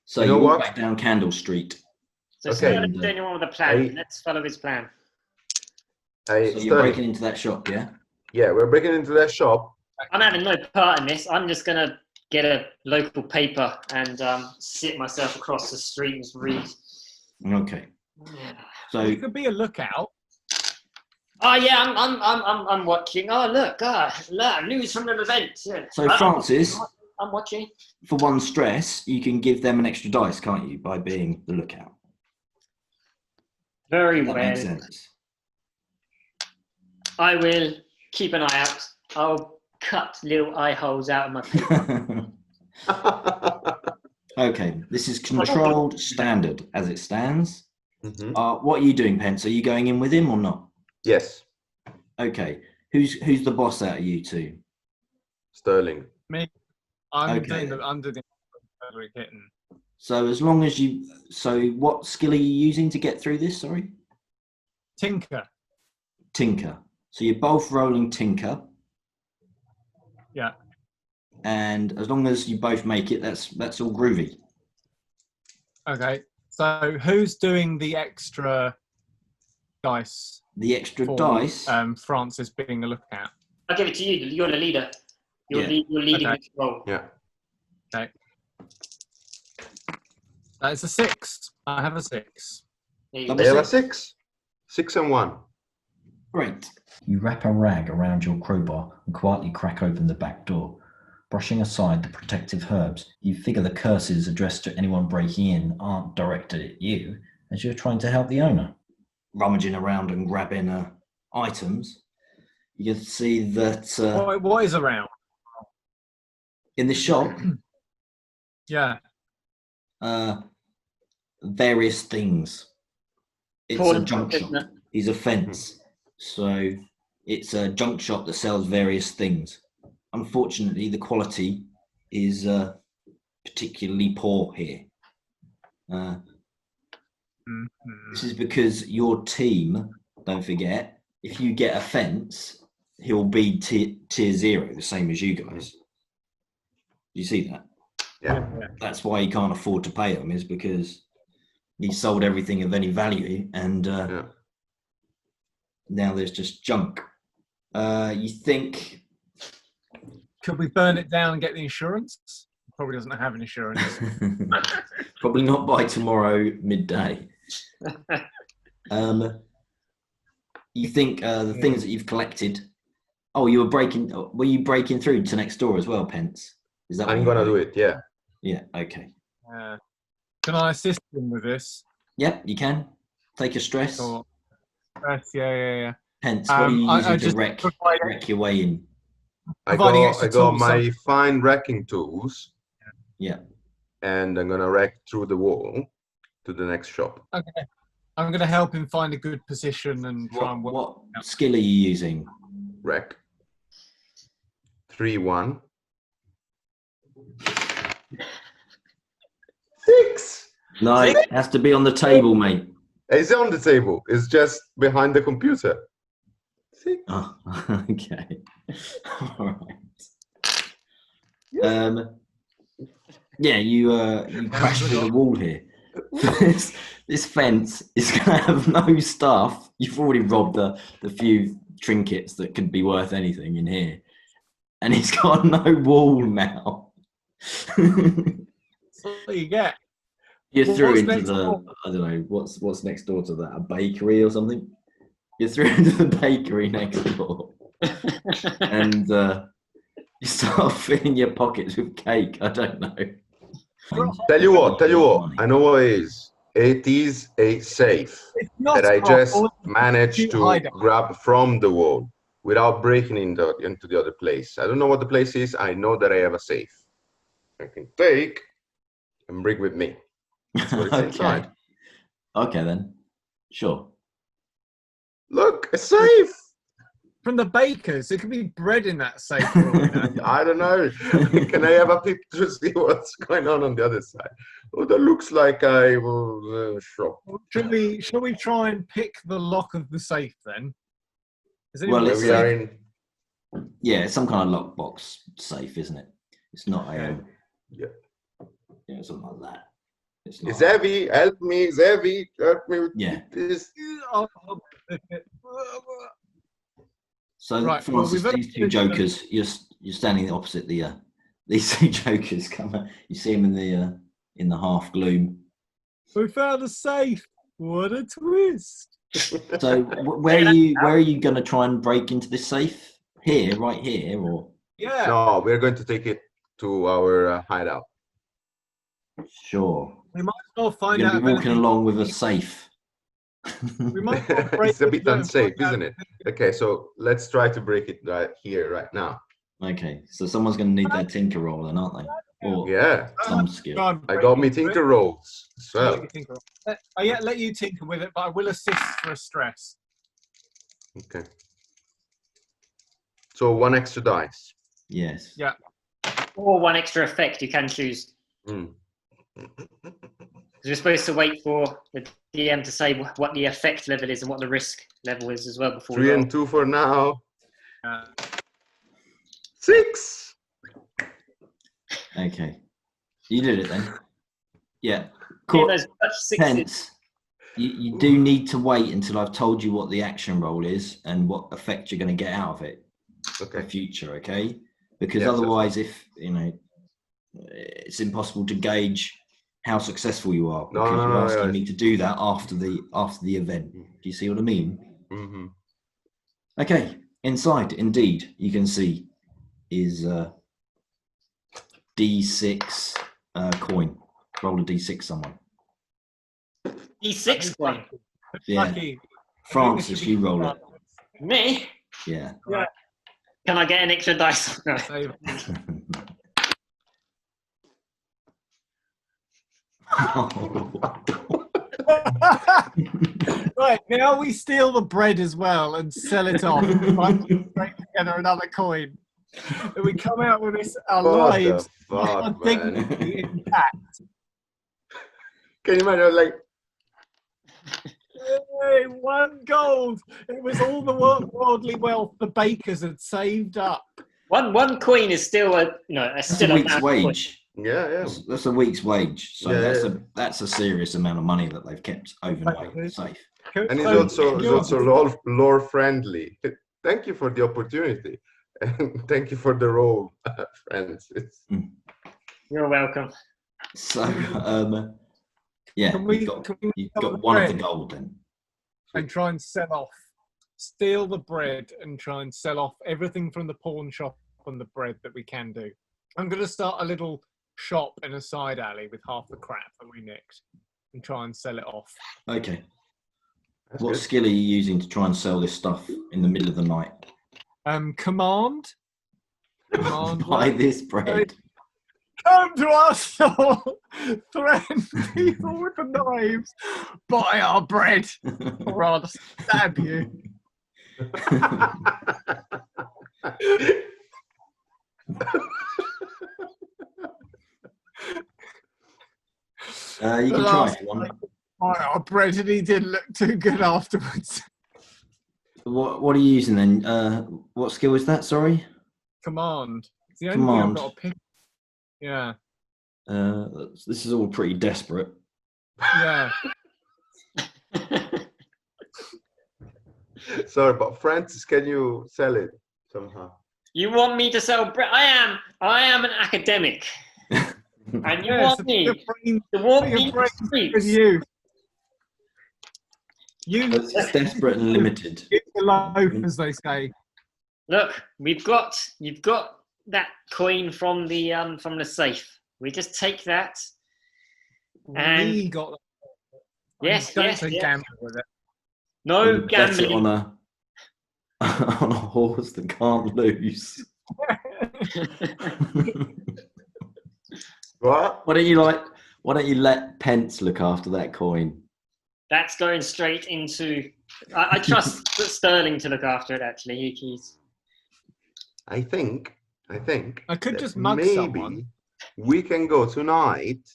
So you walk back down Candle Street. So anyone with a plan. Let's follow his plan. So you're breaking into that shop, yeah? Yeah, we're breaking into that shop. I'm having no part in this. I'm just gonna get a local paper and sit myself across the street and read. Okay. So you could be a lookout. Oh yeah, I'm watching. Oh look, news from an event. Yeah. So Francis, I'm watching. For one stress, you can give them an extra dice, can't you, by being the lookout? Very that well. Makes sense. I will keep an eye out. I'll cut little eye holes out of my paper. Okay, this is controlled standard as it stands. Mm-hmm. What are you doing, Pence? Are you going in with him or not? Yes. Okay. Who's the boss out of you two? Sterling. Me. I'm doing the under the kitten. So as long as you, what skill are you using to get through this? Sorry. Tinker. So you're both rolling tinker. Yeah. And as long as you both make it, that's all groovy. Okay. So who's doing the extra dice? The extra dice? Francis being the lookout. I'll give it to you. You're the leader. You're leading this role. Yeah. Okay. It's a 6. I have a 6. I have a 6. 6 and 1. Great. You wrap a rag around your crowbar and quietly crack open the back door. Brushing aside the protective herbs, you figure the curses addressed to anyone breaking in aren't directed at you, as you're trying to help the owner. Rummaging around and grabbing items, you can see that... what is around? In the shop? Yeah. Various things. It's a junk shop. It's a fence. So it's a junk shop that sells various things. Unfortunately, the quality is particularly poor here. This is because your team, don't forget, if you get a fence, he'll be tier 0, the same as you guys. Do you see that? Yeah. That's why he can't afford to pay them, is because he sold everything of any value, and now there's just junk. You think... Could we burn it down and get the insurance? Probably doesn't have an insurance. Probably not by tomorrow midday. You think the things that you've collected... Oh, were you breaking through to next door as well, Pence? Is that I'm going to do it, yeah. Yeah, okay. Can I assist him with this? Yep, you can. Take a stress. Stress, yeah. Pence, what are you using to wreck your way in? I got my fine wrecking tools. Yeah. And I'm going to wreck through the wall to the next shop. Okay. I'm going to help him find a good position and try and work. What skill are you using? Wreck. 3-1. 6. No, it has to be on the table, mate. It's on the table. It's just behind the computer. 6. Oh, okay. All right. Yeah, you crash through the wall here. This fence is going to have no stuff. You've already robbed the few trinkets that could be worth anything in here. and it's got no wall now. So what you get. You're through What's into next the, door? I don't know, what's next door to that? A bakery or something? You're through into the bakery next door. And you start filling your pockets with cake. I don't know. Tell you what, I know what it is. It is a safe It's not that I a just hole, managed cute to hideout. grab from the wall without breaking into the other place. I don't know what the place is. I know that I have a safe. I can take and bring with me. That's what it's inside. Okay, then. Sure. Look, a safe. From the bakers, there could be bread in that safe. For all we know. I don't know. Can I have a peek to see what's going on the other side? Oh, that looks like I will shop. Shall we try and pick the lock of the safe then? Well, Where we are in. Yeah, it's some kind of lockbox safe, isn't it? It's not a Yeah. Yeah, something like that. It's heavy. Help me. It's heavy. Help me with this. So, right, Francis, these two jokers, you're standing opposite these two jokers. You see them in the half gloom. We found a safe. What a twist! So, where are you going to try and break into this safe? Here, right here, or? Yeah. No, we're going to take it to our hideout. Sure. We might as well find You're out. going to be walking along with a safe. We might well break It's a bit into it and unsafe, find out. isn't it? Okay, so let's try to break it right here, right now. Okay, so someone's going to need their tinker roll, then, aren't they? Or Yeah. some skill. I got me tinker rolls. So. Let you tinker with it, but I will assist for a stress. Okay. So 1 extra dice. Yes. Yeah. Or 1 extra effect you can choose. You're supposed to wait for the DM to say what the effect level is and what the risk level is as well before. 3 and 2 for now. 6. Okay. You did it then. Yeah. Hence, you do need to wait until I've told you what the action roll is and what effect you're going to get out of it for future, okay? Because otherwise, if, it's impossible to gauge how successful you are because you're asking me to do that after the event. Do you see what I mean? Mm-hmm. Okay. Inside, indeed, you can see is D6 coin. Roll a D6, someone. D6 coin. Yeah. Lucky. Francis, you roll it. Me? Yeah. Yeah. Can I get an extra dice? No. Right, now we steal the bread as well and sell it off. Break together another coin. And we come out with this, our lives, our dignity intact. Can you imagine, like, hey, 1 gold. It was all the worldly wealth the bakers had saved up. One coin is still a week's wage. Yeah. That's a week's wage. So that's a serious amount of money that they've kept overnight safe. And it's also lore friendly. Thank you for the opportunity, and thank you for the role, friends. You're welcome. So you've got 1 of the gold then. And try and sell off. Steal the bread and try and sell off everything from the pawn shop and the bread that we can do. I'm going to start a little shop in a side alley with half the crap that we nicked and try and sell it off. Okay. What skill are you using to try and sell this stuff in the middle of the night? Command. Buy this bread. Come to our store, threaten people with the knives, buy our bread, or rather stab you. You can try if you want. Buy our bread, and he didn't look too good afterwards. What are you using then? What skill is that? Sorry. Command. It's the only thing I've got to pick. Yeah. This is all pretty desperate. Yeah. Sorry, but Francis, can you sell it somehow? You want me to sell bread? I am an academic. And you want me to walk me the streets? It's desperate and limited. Use the loaf, as they say. Look, you've got that coin from the safe. We just take that. And We got that. Yes, Don't yes, say yes. gamble with it. No Bet it gambling. on a horse that can't lose. What? Why don't you let Pence look after that coin? That's going straight into. I trust Sterling to look after it. Actually, he's. I think. I could that just mug maybe someone. we can go tonight,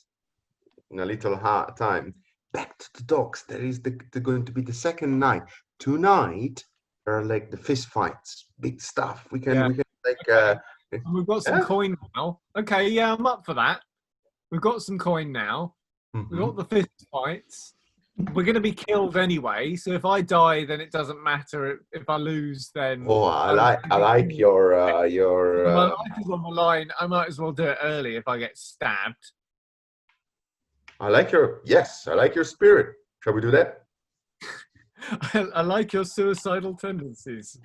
in a little time, back to the docks. There is going to be the second night. Tonight there are like the fist fights, big stuff. We can like. We've got some coin now. Okay, yeah, I'm up for that. We've got some coin now. Mm-hmm. We've got the fist fights. We're going to be killed anyway, so if I die, then it doesn't matter. If I lose, then Oh, I like your. my life is on the line. I might as well do it early if I get stabbed. I like your spirit. Shall we do that? I like your suicidal tendencies.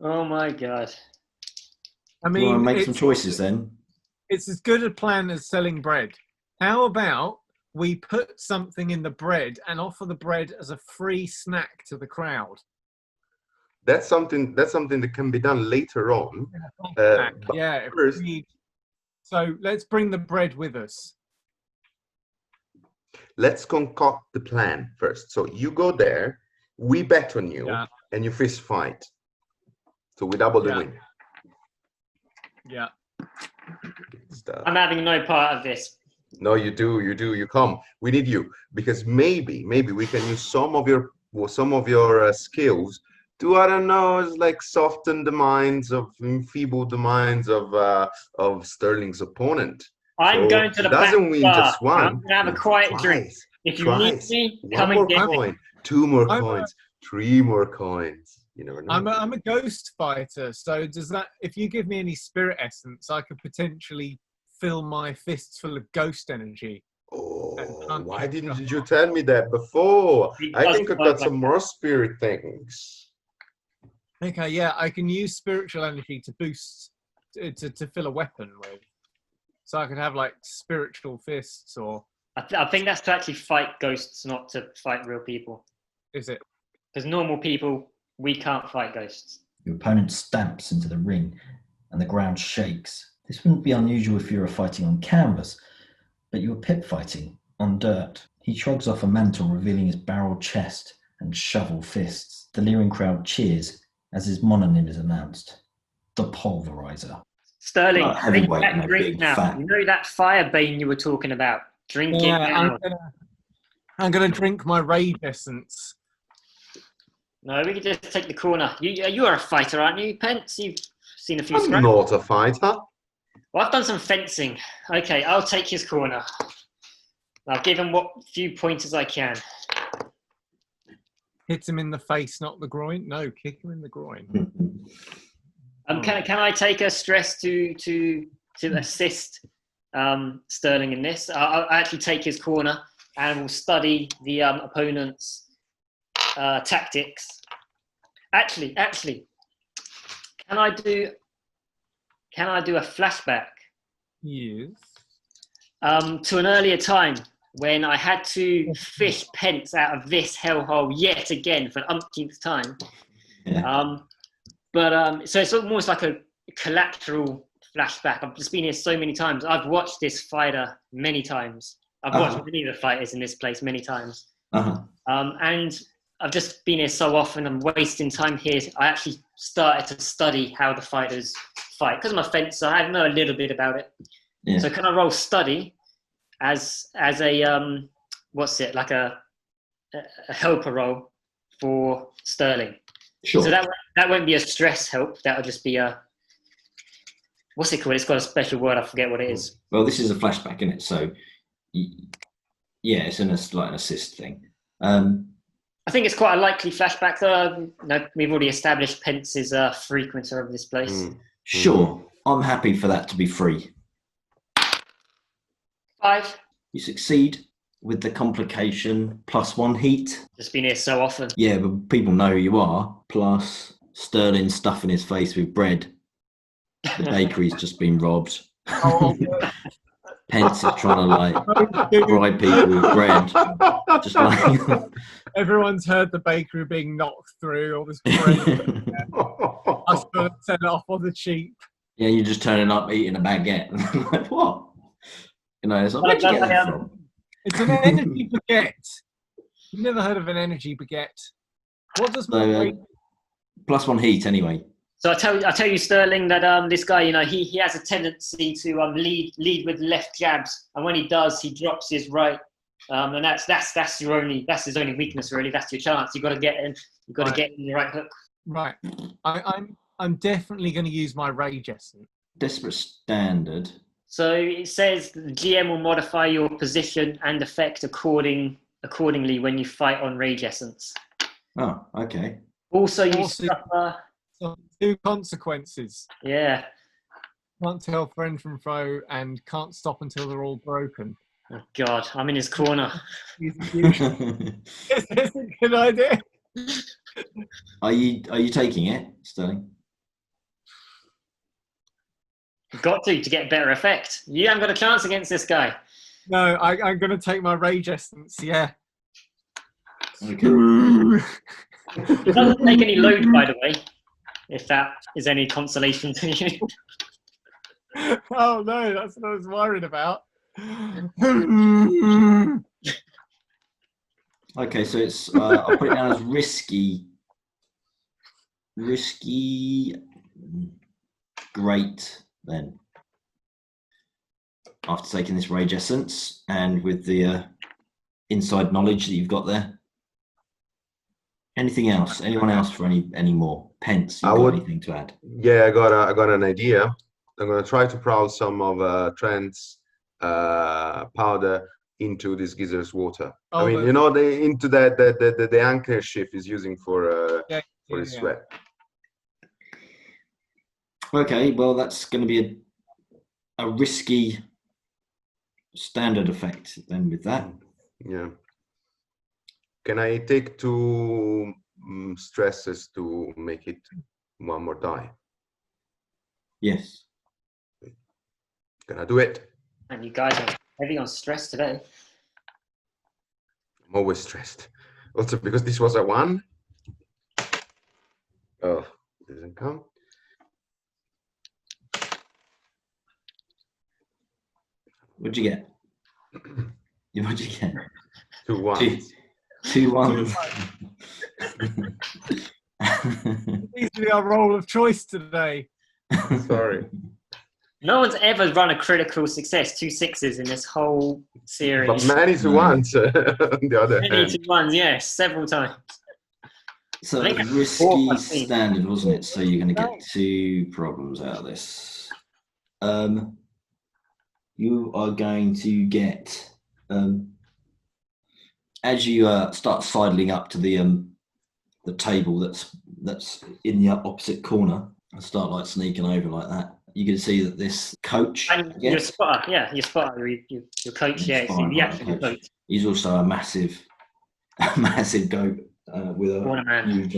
Oh my god! I You want mean, to make some choices then? It's as good a plan as selling bread. How about we put something in the bread and offer the bread as a free snack to the crowd? That's something that can be done later on. Yeah. First, so let's bring the bread with us. let's concoct the plan first. So you go there, we bet on you, and you fist fight. So we double the win. Yeah. I'm having no part of this. No, you do. You come. We need you because maybe we can use some of your skills to, I don't know, like enfeeble the minds of Sterling's opponent. I'm going to the back doesn't win bar. just one. I'm gonna have a quiet drink. If you need me, come and get me. Coin, 2 more coins, 3 more coins. You never know. I'm a ghost fighter, so does that? If you give me any spirit essence, I could potentially fill my fists full of ghost energy. Oh, why didn't you tell me that before? I think I've got some more spirit things. Okay, yeah, I can use spiritual energy to boost to fill a weapon with. So I could have like spiritual fists, or I think that's to actually fight ghosts, not to fight real people. Is it? Because normal people, we can't fight ghosts. Your opponent stamps into the ring and the ground shakes. This wouldn't be unusual if you were fighting on canvas, but you were pit fighting on dirt. He shrugs off a mantle, revealing his barrel chest and shovel fists. The leering crowd cheers as his mononym is announced. The Pulverizer. Sterling, Not heavyweight, drink that no, drink big, now. fat. You know that firebane you were talking about? Drink it now. I'm gonna drink my rage essence. No, we can just take the corner. You are a fighter, aren't you, Pence? You've seen a few I'm scraps. not a fighter. Well, I've done some fencing. Okay, I'll take his corner. I'll give him what few pointers I can. Hit him in the face, not the groin. No, kick him in the groin. Can I take a stress to assist Sterling in this? I'll actually take his corner and we'll study the opponent's tactics. Actually, can I do a flashback? Yes. To an earlier time when I had to fish Pence out of this hellhole yet again for an umpteenth time. Yeah. So it's almost like a collateral flashback. I've just been here so many times. I've watched this fighter many times. I've watched many of the fighters in this place many times. And I've just been here so often. I'm wasting time here. I actually started to study how the fighters fight. Because I'm a fencer, I know a little bit about it. Yeah. So can I roll study as a, what's it, like a helper role for Sterling? Sure. So that won't be a stress help. That'll just be a, what's it called? It's got a special word. I forget what it is. Well, this is a flashback, isn't it? So, yeah, it's like an assist thing. I think it's quite a likely flashback. No, we've already established Pence is a frequenter of this place. Sure, I'm happy for that to be free. 5. You succeed with the complication +1 heat. Just been here so often. Yeah, but people know who you are. Plus Sterling stuffing his face with bread. The bakery's just been robbed. Oh, Pence is trying to like bribe people with bread. Just like everyone's heard the bakery being knocked through, all this bread. I was going to sell it off on the cheap. yeah, you're just turning up eating a baguette. Like what? You know, it's like, where'd you get that from? It's an energy baguette. You've never heard of an energy baguette? What does +1 heat anyway. So I tell you, Sterling, that this guy, you know, he has a tendency to lead with left jabs, and when he does, he drops his right, and that's his only weakness really. That's your chance. You got to get in. You got to get in the right hook. Right. I'm definitely going to use my rage essence. Desperate standard. So it says the GM will modify your position and effect accordingly when you fight on rage essence. Oh, okay. Also, you suffer. So 2 consequences. Yeah. Can't tell friend from foe and can't stop until they're all broken. Oh God, I'm in his corner. Is this a good idea? Are you taking it, Sterling? You've got to get better effect. You haven't got a chance against this guy. No, I'm going to take my rage essence. Yeah. Okay. It doesn't take any load, by the way, if that is any consolation to you. Oh no, that's what I was worried about. Okay, so it's I'll put it down as risky, great then. After taking this rage essence and with the inside knowledge that you've got there. Anything else? Anyone else for any more? Pence, you got anything to add? Yeah, I got an idea. I'm gonna try to prowl some of Trent's powder into this geezer's water. Oh, I mean, you know, into the anchor ship is using for his sweat. Okay, well that's going to be a risky standard effect then with that. Yeah. Can I take 2 stresses to make it 1 more die? Yes. Can I do it? And you guys are heavy on stress today. I'm always stressed. Also because this was a 1. Oh, it doesn't come. What'd you get? What'd you get? 2 1s. 2 1s. Needs to be our role of choice today. Sorry. No one's ever run a critical success, 2 6s in this whole series. But many 2 1s on the other Many hand. 2 1s, yes, several times. So I it think was that's 4 risky plus 8. standard, wasn't it? So you're going to get 2 problems out of this. You are going to get as you start sidling up to the table that's in the opposite corner and start like sneaking over like that. You can see that this coach, And your spotter, your coach, the actual coach. He's also a massive goat with a huge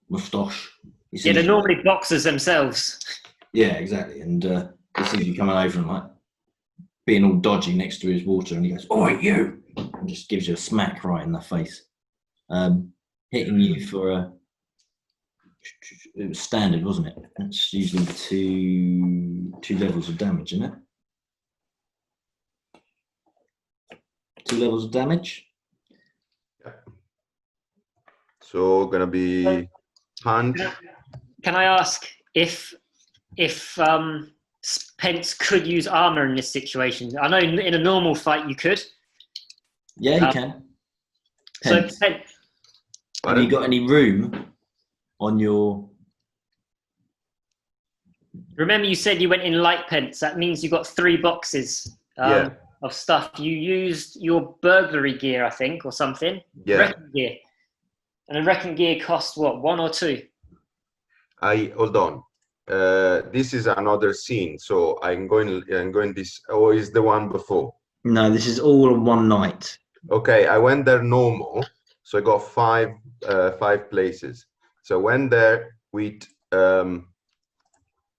moustache. Yeah, they're normally boxers themselves. Yeah, exactly. And he sees you coming over and like being all dodgy next to his water, and he goes, "Oi, you!" and just gives you a smack right in the face, hitting you for it was standard, wasn't it? That's usually two levels of damage, isn't it? 2 levels of damage. Yeah. So gonna be punch. Can I ask if Pence could use armor in this situation? I know in a normal fight you could. Yeah, you can. Pence. So have you got any room on your? Remember, you said you went in light Pence. That means you got 3 boxes of stuff. You used your burglary gear, I think, or something. Yeah. Wrecking gear. And a wrecking gear costs what, 1 or 2? Hold on. This is another scene, so I'm going this, or is the one before? No, this is all on one night. Okay, I went there normal, so I got five places. So I went there with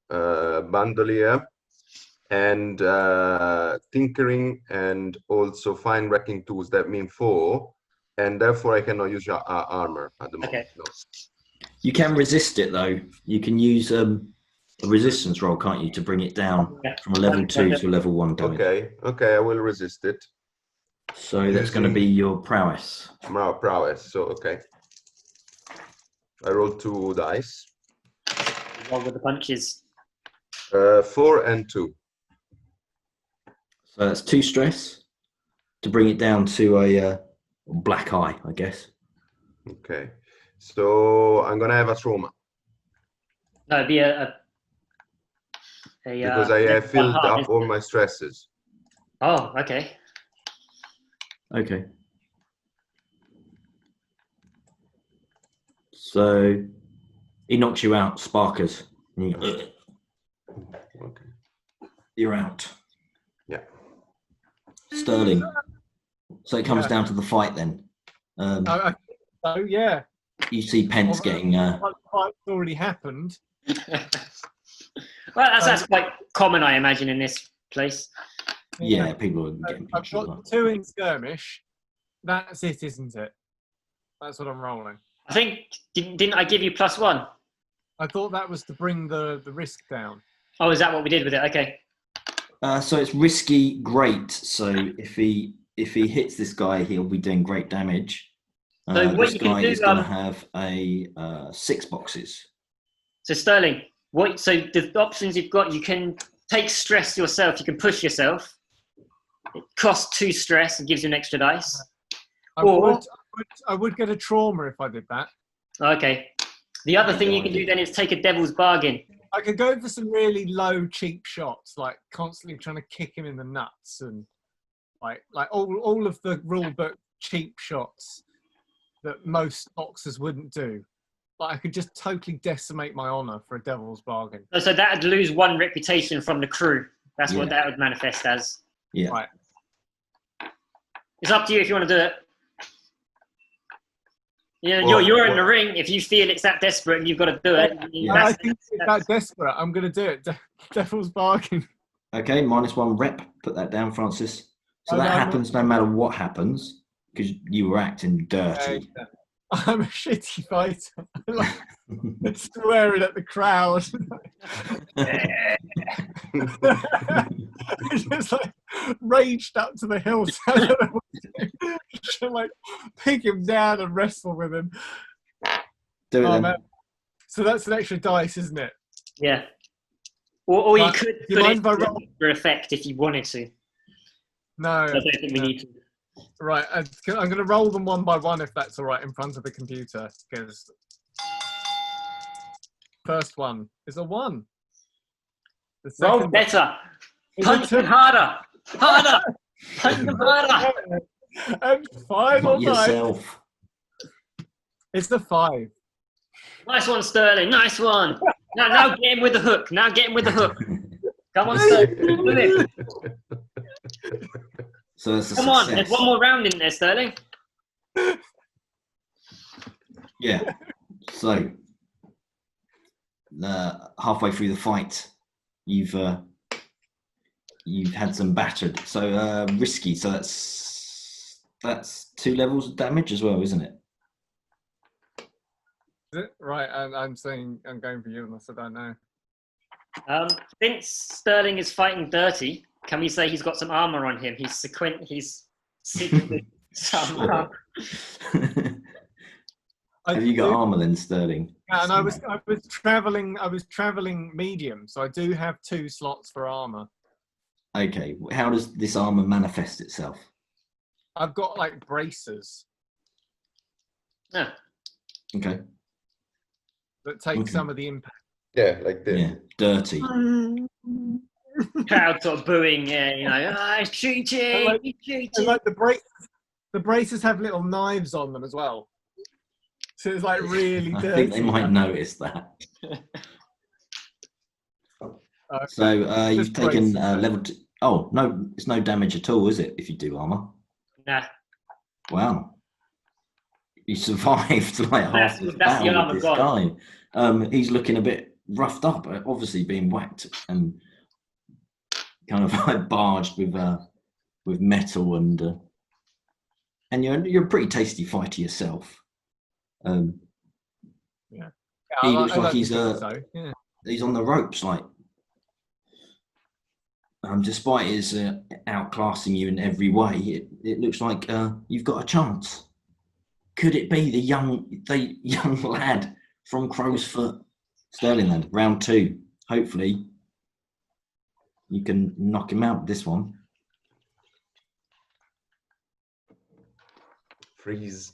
bandolier and tinkering and also fine wrecking tools. That mean 4, and therefore I cannot use armor at the moment. Okay. No. You can resist it though. You can use a resistance roll, can't you, to bring it down from a level 2 to a level 1 damage. Okay, I will resist it. So that's going to be your prowess. Prowess. So okay, I rolled 2 dice. Roll with the punches. 4 and 2. So that's 2 stress to bring it down to a black eye, I guess. Okay, so I'm gonna have a trauma No, it'd be because I have filled up all my stresses. Oh, okay. Okay. So he knocks you out, sparkers. Okay. You're out. Yeah. Sterling. So it comes down to the fight then. So yeah, You see Pence getting... the fight's already happened. Well, that's quite common, I imagine, in this place. Yeah, people are getting I've pinched as got well. 2 in skirmish. That's it, isn't it? That's what I'm rolling. I think, didn't I give you +1? I thought that was to bring the risk down. Oh, is that what we did with it? Okay. So it's risky, great. So if he hits this guy, he'll be doing great damage. So what this you can guy do, is going to have a 6 boxes. So Sterling, so the options you've got, you can take stress yourself. You can push yourself. It costs 2 stress and gives you an extra dice. I would get a trauma if I did that. Okay. The other thing you can do then is take a devil's bargain. I could go for some really low, cheap shots, like constantly trying to kick him in the nuts and like all of the rule book cheap shots that most boxers wouldn't do. But I could just totally decimate my honor for a devil's bargain. So that would lose 1 reputation from the crew. That's what that would manifest as. Yeah. Right. It's up to you if you want to do it. You're in the ring. If you feel it's that desperate and you've got to do it. I think it's that desperate. I'm going to do it. Devil's bargain. Okay, -1 rep. Put that down, Francis. So that happens no matter what happens because you were acting dirty. I'm a shitty fighter. Like, swearing at the crowd. Just like raged up to the hillside. Should like pick him down and wrestle with him. Do it then. Man. So that's an extra dice, isn't it? Yeah. Or you could put it for effect if you wanted to. No. I don't think we need to. Right, I'm going to roll them one by one if that's all right in front of the computer. Because first one is a 1. The Roll better. Punch them harder. Harder. Punch them harder. And final Not dice. yourself. It's the 5. Nice one, Sterling. Nice one. Now get him with the hook. Now get him with the hook. Come on, Sterling. Do it. So it's a Come on, success. there's one more round in there, Sterling. Yeah. So halfway through the fight, you've had some battered. So risky. So that's 2 levels of damage as well, isn't it? Is it? Right, and I'm saying I'm going for you unless I don't know. Since Sterling is fighting dirty, can we say he's got some armor on him? He's secretly some armor. Have you got armor then, Sterling? Yeah, and I was traveling medium, so I do have 2 slots for armor. Okay. How does this armor manifest itself? I've got like bracers Yeah. Okay. that take some of the impact. Yeah, like this. Yeah. Dirty. Crowd sort of booing, he's cheating, he's cheating. And like the braces have little knives on them as well. So it's like really I dirty. think they might notice that. So you've taken level 2. Oh, no, it's no damage at all, is it, if you do armor? Nah. Wow. You survived like half the That's the battle armor with this gone. guy. He's looking a bit roughed up, obviously being whacked and kind of like barged with metal, and you're a pretty tasty fighter yourself. Yeah. He looks like he's yeah. He's on the ropes, like despite his outclassing you in every way. It looks like you've got a chance. Could it be the young lad from Crow's Foot? Sterling then, round 2. Hopefully you can knock him out with this one. Freeze.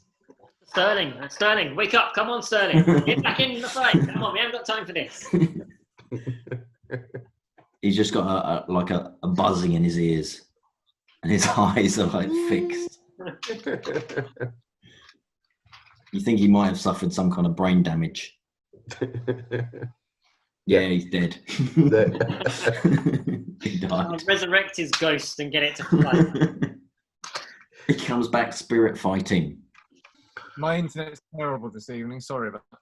Sterling, wake up. Come on, Sterling. Get back in the fight. Come on, we haven't got time for this. He's just got a buzzing in his ears, and his eyes are like fixed. You think he might have suffered some kind of brain damage. Yeah, he's dead. He died. I'll resurrect his ghost and get it to fly. He comes back spirit fighting. My internet's terrible this evening. Sorry about that.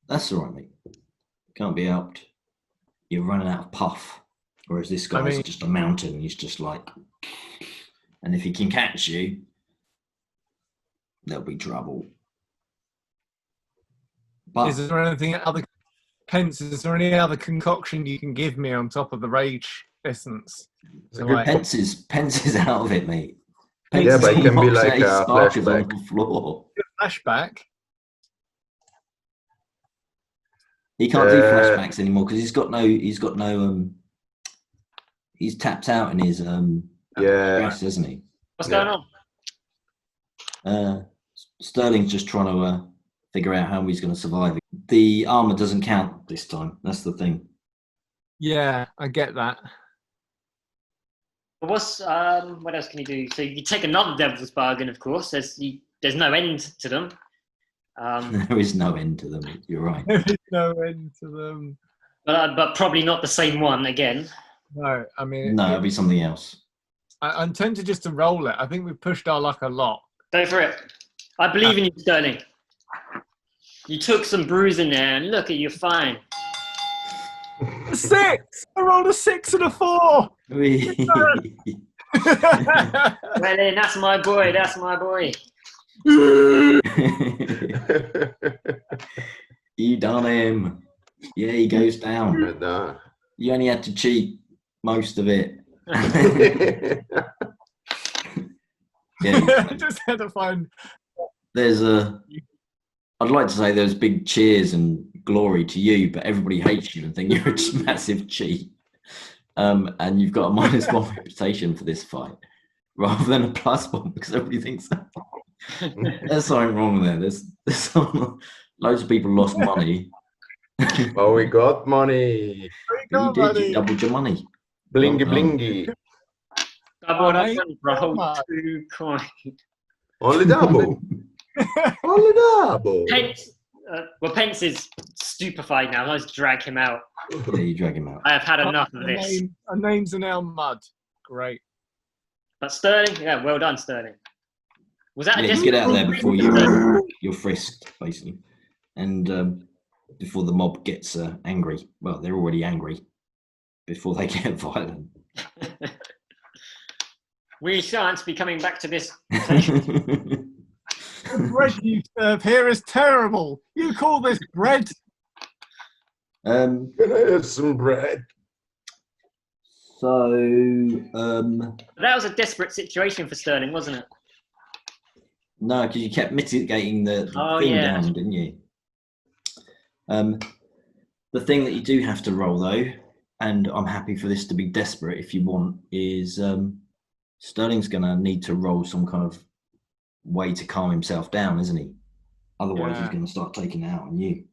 That's all right, mate. Can't be helped. You're running out of puff. Whereas this guy's just a mountain. He's just like... And if he can catch you, there'll be trouble. But is there anything other... Pence, is there any other concoction you can give me on top of the rage essence? So Pence is out of it, mate. Pence yeah, but it can be like a flashback. flashback. On the floor. Flashback? He can't do flashbacks anymore because he's tapped out in his stress, isn't he? What's going on? Sterling's just trying to figure out how he's going to survive. The armor doesn't count this time. That's the thing. Yeah, I get that. What else can you do? So you take another devil's bargain, of course. There's no end to them. There is no end to them. You're right. There is no end to them. But probably not the same one again. No, I mean... No, it'll be something else. I'm tempted just to roll it. I think we've pushed our luck a lot. Go for it. I believe in you, Sterling. You took some bruising there, and look at you, fine. 6! I rolled a 6 and a 4! Well then, that's my boy, You done him. Yeah, he goes down. You only had to cheat most of it. Yeah. I just had to find... I'd like to say there's big cheers and glory to you, but everybody hates you and think you're a massive cheat. And you've got a -1 reputation for this fight, rather than a +1 because everybody thinks there's something wrong there. There's loads of people lost money. Oh, we got money. You doubled your money. Blingy, blingy. Doubled up for a whole 2 coins. Only double. Only double. Pence is stupefied now. Let's drag him out. Yeah, you drag him out. I have had enough of this. Our names are now mud. Great. But Sterling, yeah, well done, Sterling. Was that you get out of there before you're frisked, basically, and before the mob gets angry. Well, they're already angry before they get violent. We shan't be coming back to this. The bread you serve here is terrible. You call this bread? Can I have some bread? So that was a desperate situation for Sterling, wasn't it? No, because you kept mitigating the thing down, didn't you? The thing that you do have to roll, though, and I'm happy for this to be desperate if you want, is Sterling's going to need to roll some kind of way to calm himself down, isn't he? Otherwise, he's going to start taking it out on you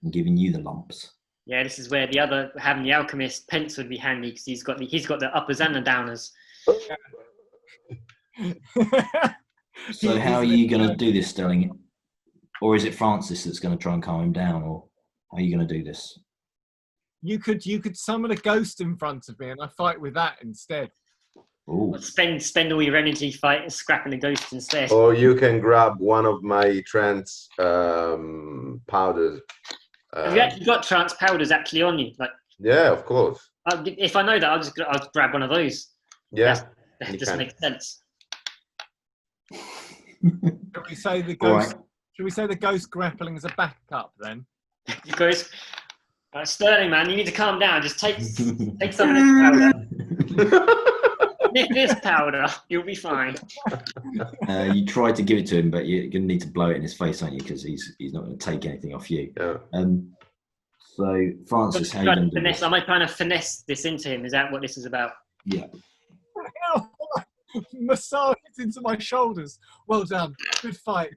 and giving you the lumps. Yeah, this is where having the alchemist Pence would be handy because he's got the uppers and the downers. So how are you going to do this, Sterling? Or is it Francis that's going to try and calm him down, or how are you going to do this? You could summon a ghost in front of me, and I fight with that instead. Ooh. Spend all your energy fighting, scrapping the ghost instead. Or you can grab one of my trance powders. Have you actually got trance powders actually on you? Like, Yeah, of course. if I know that, I'll grab one of those. Yeah, That just makes sense. Should we say the ghost? Right. Should we say the ghost grappling as a backup then? You guys, Sterling, man, you need to calm down. Just take some of this powder. Sniff this powder, you'll be fine. You tried to give it to him, but you're going to need to blow it in his face, aren't you? Because he's not going to take anything off you. Yeah. So Francis, how are you going to do this? Am I trying to finesse this into him? Is that what this is about? Yeah. Massage it into my shoulders. Well done. Good fight.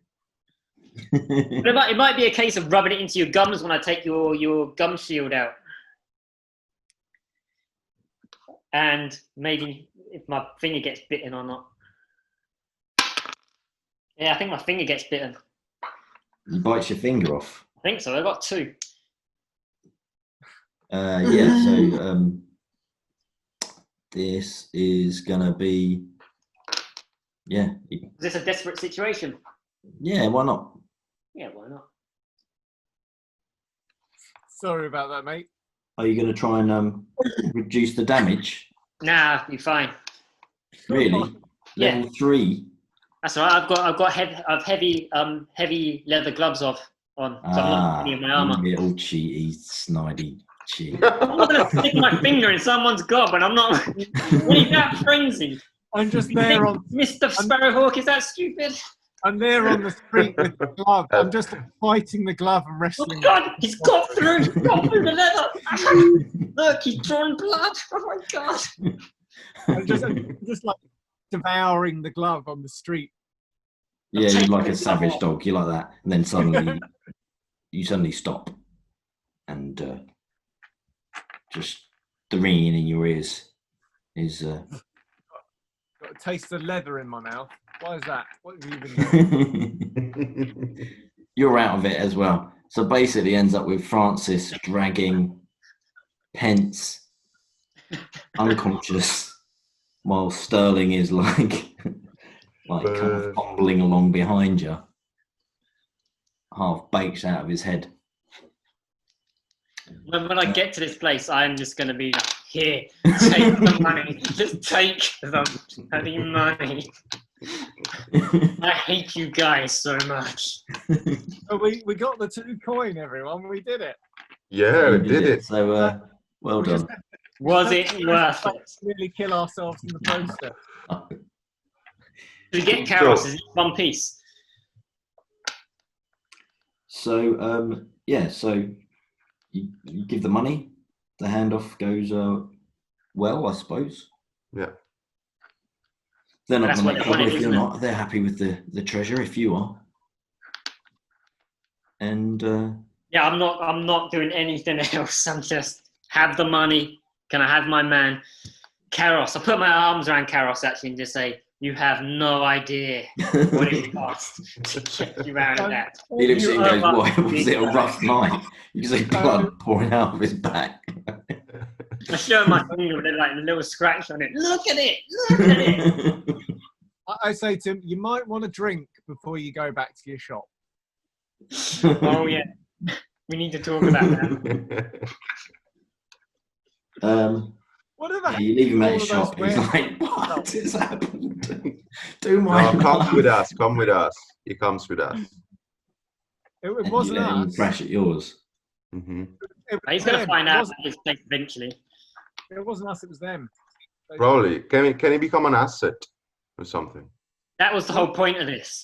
But it might be a case of rubbing it into your gums when I take your gum shield out. And maybe if my finger gets bitten or not. Yeah, I think my finger gets bitten. You bite your finger off. I think so. I got 2. Yeah, so this is going to be... Yeah. Is this a desperate situation? Yeah, why not? Yeah, why not? Sorry about that, mate. Are you going to try and reduce the damage? Nah, you're fine. Really? Yeah. Level 3? That's all right. I've got heavy leather gloves on, so I'm not any of my armor. Little cheaty, snidey cheat. I'm not gonna stick my finger in someone's gob, and I'm not. What is that frenzy? I'm just there on Mr. Sparrowhawk. Is that stupid? I'm there on the street with the glove. I'm just fighting the glove and wrestling. Oh God! He's got through. He's got through the leather. Look, he's drawn blood. Oh my God! I'm just like devouring the glove on the street. Yeah, you're like a savage dog. You're like that, and then suddenly you suddenly stop, and just the ringing in your ears is. Got a taste of leather in my mouth. Why is that? What have you been doing? You're out of it as well. So basically, ends up with Francis dragging Pence unconscious, while Sterling is like kind of fumbling along behind you, half baked out of his head. When I get to this place, I'm just going to be like, here, take the money. Just take the bloody money. I hate you guys so much. Oh, we got the 2 coin, everyone. We did it. Yeah, we did it. So well We done. Was it worth it? Nearly kill ourselves in the process. To get Karos, is it one piece? So yeah, so you give the money, the handoff goes well, I suppose. Yeah. They're not That's going to what make they trouble wanted, if you're isn't it? not. They're happy with the treasure if you are. And Yeah, I'm not doing anything else. I'm just have the money. Can I have my man, Karos? I put my arms around Karos actually and just say, you have no idea what it costs to get you out of that. he looks at you and goes, are "Why was it a rough night?" You can see blood pouring out of his back. I show my finger with like a little scratch on it. Look at it! Look at it! I say to him, you might want to drink before you go back to your shop. Oh yeah, we need to talk about that. Whatever. Yeah, you leave him at his all of shop. those He's like, "What has happened? Do my No, come with us. Come with us. He comes with us. It And wasn't you let him us. crash at yours. Mm-hmm. He's gonna find out his place eventually. It wasn't us. It was them. Probably. Can he become an asset or something? That was the whole point of this.